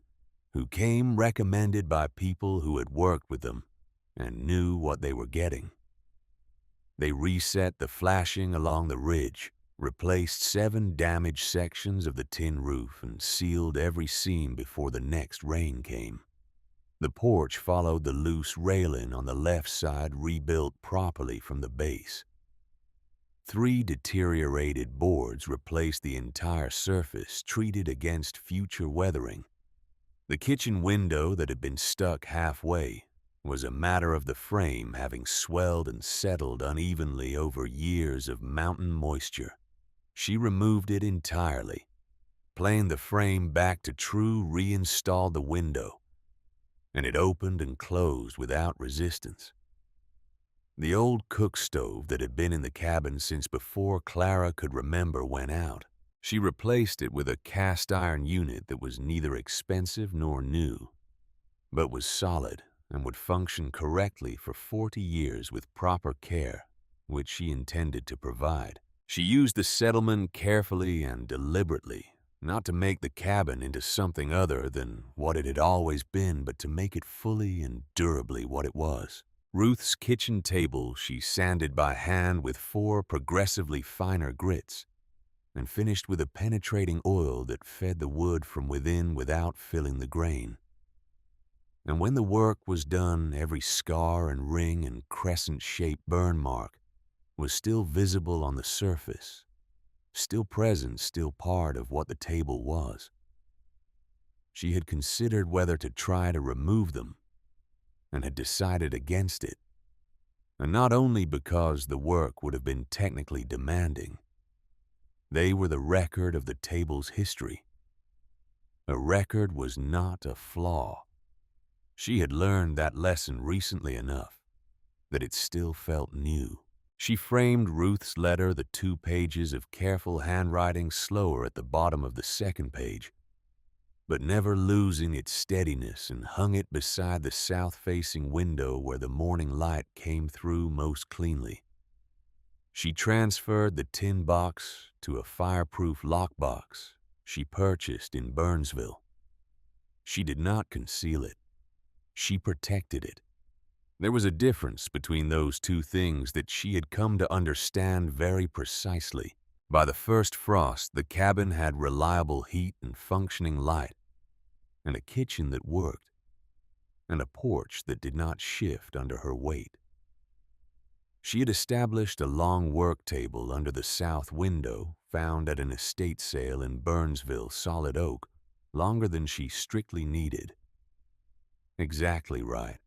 Speaker 1: who came recommended by people who had worked with them and knew what they were getting. They reset the flashing along the ridge, replaced 7 damaged sections of the tin roof, and sealed every seam before the next rain came. The porch followed the loose railing on the left side, rebuilt properly from the base. 3 deteriorated boards replaced the entire surface, treated against future weathering. The kitchen window that had been stuck halfway was a matter of the frame having swelled and settled unevenly over years of mountain moisture. She removed it entirely, planed the frame back to true, reinstalled the window, and it opened and closed without resistance. The old cook stove that had been in the cabin since before Clara could remember went out. She replaced it with a cast iron unit that was neither expensive nor new, but was solid and would function correctly for 40 years with proper care, which she intended to provide. She used the settlement carefully and deliberately, not to make the cabin into something other than what it had always been, but to make it fully and durably what it was. Ruth's kitchen table she sanded by hand with 4 progressively finer grits, and finished with a penetrating oil that fed the wood from within without filling the grain. And when the work was done, every scar and ring and crescent-shaped burn mark was still visible on the surface, still present, still part of what the table was. She had considered whether to try to remove them, and had decided against it, and not only because the work would have been technically demanding. They were the record of the table's history. A record was not a flaw. She had learned that lesson recently enough that it still felt new. She framed Ruth's letter, the 2 pages of careful handwriting slower at the bottom of the second page, but never losing its steadiness, and hung it beside the south-facing window where the morning light came through most cleanly. She transferred the tin box to a fireproof lockbox she purchased in Burnsville. She did not conceal it. She protected it. There was a difference between those 2 things that she had come to understand very precisely. By the first frost, the cabin had reliable heat and functioning light, and a kitchen that worked, and a porch that did not shift under her weight. She had established a long work table under the south window, found at an estate sale in Burnsville, solid oak, longer than she strictly needed. Exactly right.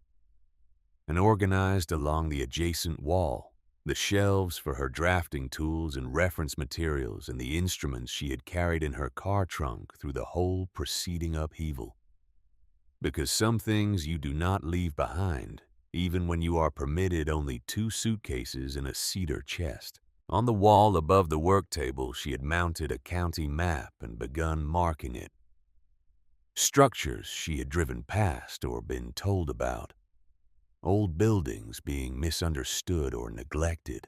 Speaker 1: And organized along the adjacent wall, the shelves for her drafting tools and reference materials and the instruments she had carried in her car trunk through the whole preceding upheaval. Because some things you do not leave behind, even when you are permitted only 2 suitcases and a cedar chest. On the wall above the work table, she had mounted a county map and begun marking it. Structures she had driven past or been told about. Old buildings being misunderstood or neglected.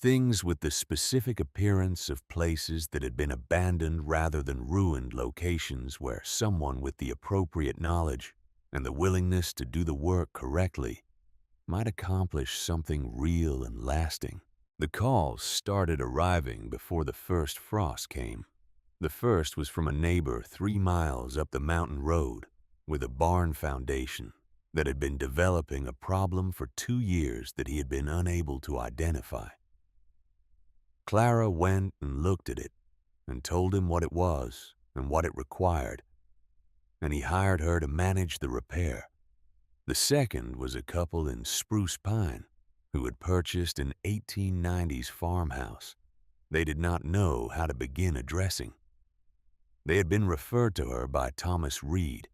Speaker 1: Things with the specific appearance of places that had been abandoned rather than ruined locations where someone with the appropriate knowledge and the willingness to do the work correctly might accomplish something real and lasting. The calls started arriving before the first frost came. The first was from a neighbor 3 miles up the mountain road with a barn foundation that had been developing a problem for 2 years that he had been unable to identify. Clara went and looked at it and told him what it was and what it required, and he hired her to manage the repair. The second was a couple in Spruce Pine who had purchased an 1890s farmhouse they did not know how to begin addressing. They had been referred to her by Thomas Reed,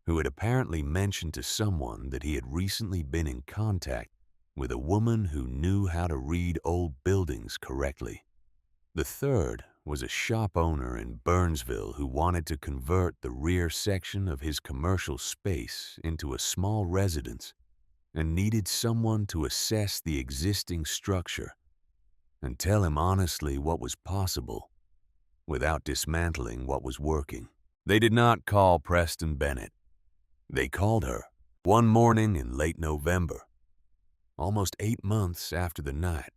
Speaker 1: who had apparently mentioned to someone that he had recently been in contact with a woman who knew how to read old buildings correctly. The third was a shop owner in Burnsville who wanted to convert the rear section of his commercial space into a small residence and needed someone to assess the existing structure and tell him honestly what was possible without dismantling what was working. They did not call Preston Bennett. They called her one morning in late November, almost 8 months after the night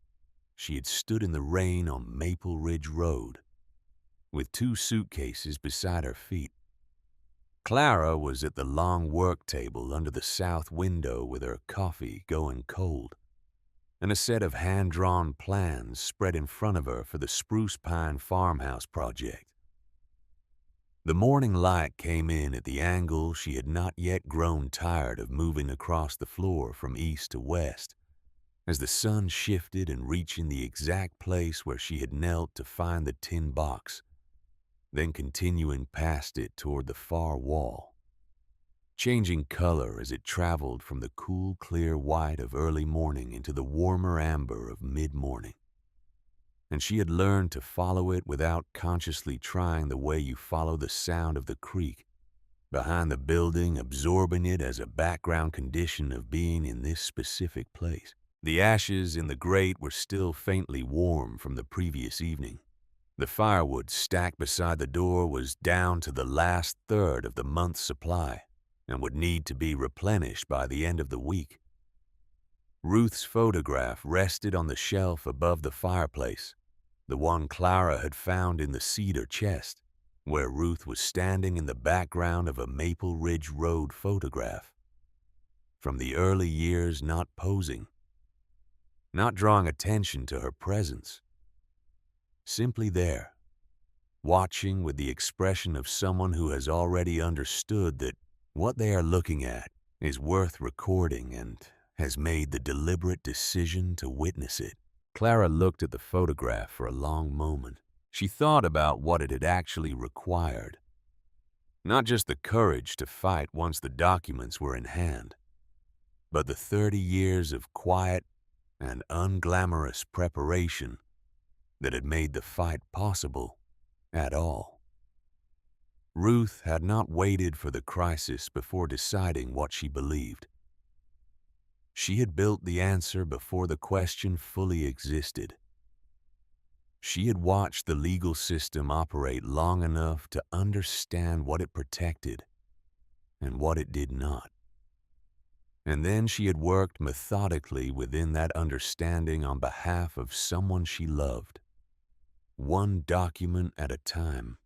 Speaker 1: she had stood in the rain on Maple Ridge Road with 2 suitcases beside her feet. Clara was at the long work table under the south window with her coffee going cold and a set of hand-drawn plans spread in front of her for the Spruce Pine farmhouse project. The morning light came in at the angle she had not yet grown tired of moving across the floor from east to west, as the sun shifted and reaching the exact place where she had knelt to find the tin box, then continuing past it toward the far wall, changing color as it traveled from the cool, clear white of early morning into the warmer amber of mid-morning. And she had learned to follow it without consciously trying the way you follow the sound of the creek behind the building, absorbing it as a background condition of being in this specific place. The ashes in the grate were still faintly warm from the previous evening. The firewood stacked beside the door was down to the last third of the month's supply and would need to be replenished by the end of the week. Ruth's photograph rested on the shelf above the fireplace, the one Clara had found in the cedar chest, where Ruth was standing in the background of a Maple Ridge Road photograph. From the early years, not posing, not drawing attention to her presence, simply there, watching with the expression of someone who has already understood that what they are looking at is worth recording and has made the deliberate decision to witness it. Clara looked at the photograph for a long moment. She thought about what it had actually required. Not just the courage to fight once the documents were in hand, but the 30 years of quiet and unglamorous preparation that had made the fight possible at all. Ruth had not waited for the crisis before deciding what she believed. She had built the answer before the question fully existed. She had watched the legal system operate long enough to understand what it protected and what it did not. And then she had worked methodically within that understanding on behalf of someone she loved, one document at a time,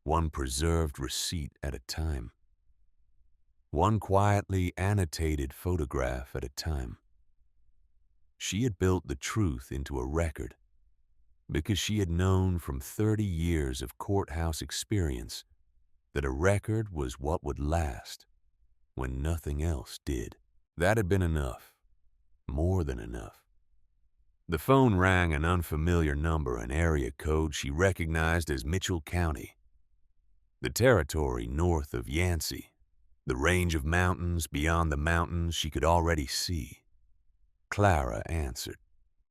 Speaker 1: one preserved receipt at a time, one quietly annotated photograph at a time. She had built the truth into a record because she had known from 30 years of courthouse experience that a record was what would last when nothing else did. That had been enough, more than enough. The phone rang an unfamiliar number, an area code she recognized as Mitchell County, the territory north of Yancey, the range of mountains beyond the mountains she could already see. Clara answered,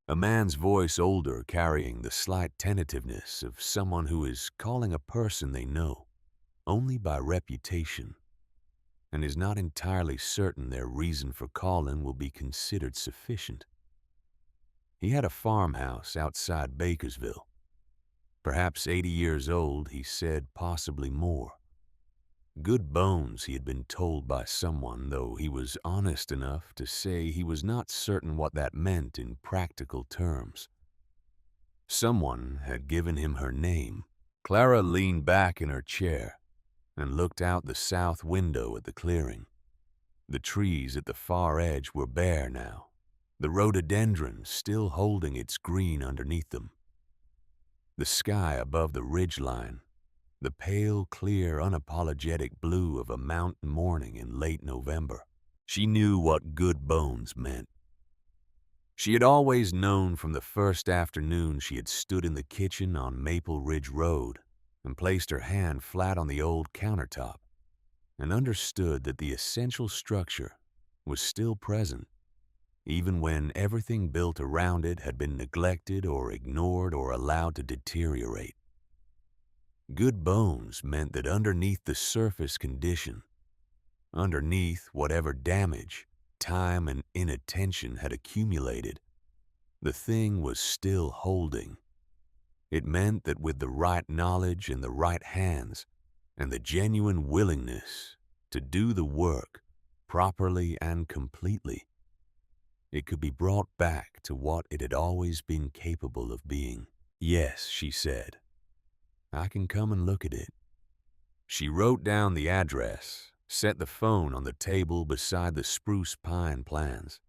Speaker 1: a man's voice older, carrying the slight tentativeness of someone who is calling a person they know only by reputation and is not entirely certain their reason for calling will be considered sufficient. He had a farmhouse outside Bakersville. Perhaps 80 years old, he said, possibly more. Good bones, he had been told by someone, though he was honest enough to say he was not certain what that meant in practical terms. Someone had given him her name. Clara leaned back in her chair and looked out the south window at the clearing. The trees at the far edge were bare now, the rhododendron still holding its green underneath them. The sky above the ridgeline, the pale, clear, unapologetic blue of a mountain morning in late November. She knew what good bones meant. She had always known from the first afternoon she had stood in the kitchen on Maple Ridge Road and placed her hand flat on the old countertop and understood that the essential structure was still present, even when everything built around it had been neglected or ignored or allowed to deteriorate. Good bones meant that underneath the surface condition, underneath whatever damage, time, and inattention had accumulated, the thing was still holding. It meant that with the right knowledge in the right hands and the genuine willingness to do the work properly and completely, it could be brought back to what it had always been capable of being. "Yes," she said, "I can come and look at it." She wrote down the address, set the phone on the table beside the spruce pine plans,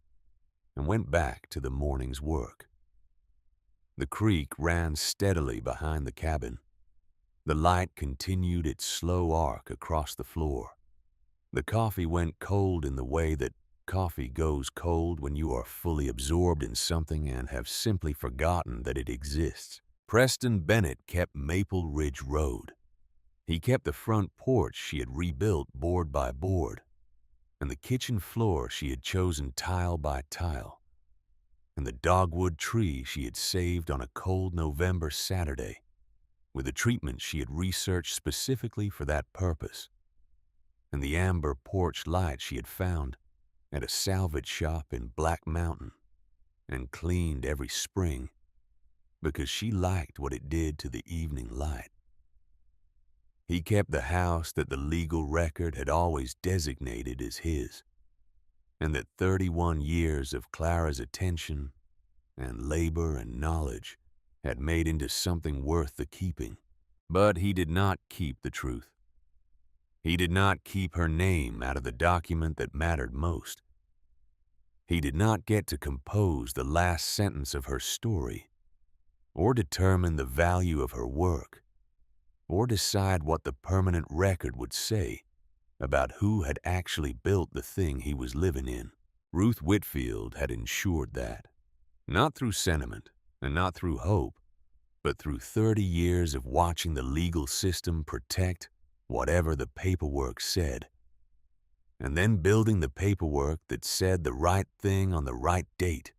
Speaker 1: and went back to the morning's work. The creek ran steadily behind the cabin. The light continued its slow arc across the floor. The coffee went cold in the way that coffee goes cold when you are fully absorbed in something and have simply forgotten that it exists. Preston Bennett kept Maple Ridge Road. He kept the front porch she had rebuilt board by board, and the kitchen floor she had chosen tile by tile, and the dogwood tree she had saved on a cold November Saturday, with a treatment she had researched specifically for that purpose, and the amber porch light she had found at a salvage shop in Black Mountain and cleaned every spring because she liked what it did to the evening light. He kept the house that the legal record had always designated as his, and that 31 years of Clara's attention and labor and knowledge had made into something worth the keeping. But he did not keep the truth. He did not keep her name out of the document that mattered most. He did not get to compose the last sentence of her story, or determine the value of her work, or decide what the permanent record would say about who had actually built the thing he was living in. Ruth Whitfield had ensured that, not through sentiment and not through hope, but through 30 years of watching the legal system protect whatever the paperwork said, and then building the paperwork that said the right thing on the right date,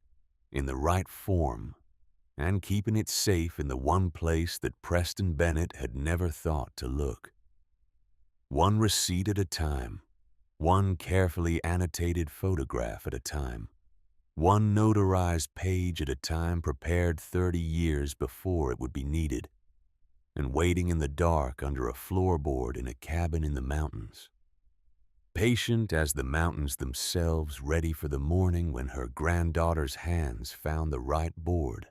Speaker 1: in the right form, and keeping it safe in the one place that Preston Bennett had never thought to look. One receipt at a time, one carefully annotated photograph at a time, one notarized page at a time prepared 30 years before it would be needed, and waiting in the dark under a floorboard in a cabin in the mountains. Patient as the mountains themselves, ready for the morning when her granddaughter's hands found the right board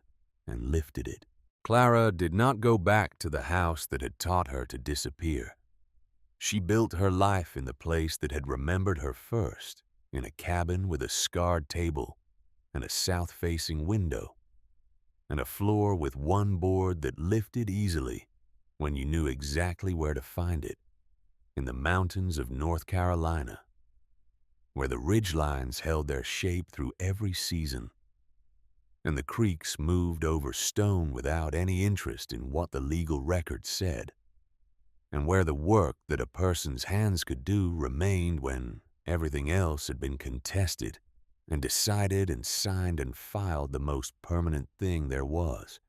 Speaker 1: and lifted it. Clara did not go back to the house that had taught her to disappear. She built her life in the place that had remembered her first, in a cabin with a scarred table and a south-facing window, and a floor with one board that lifted easily when you knew exactly where to find it, in the mountains of North Carolina, where the ridgelines held their shape through every season, and the creeks moved over stone without any interest in what the legal record said, and where the work that a person's hands could do remained when everything else had been contested and decided and signed and filed the most permanent thing there was.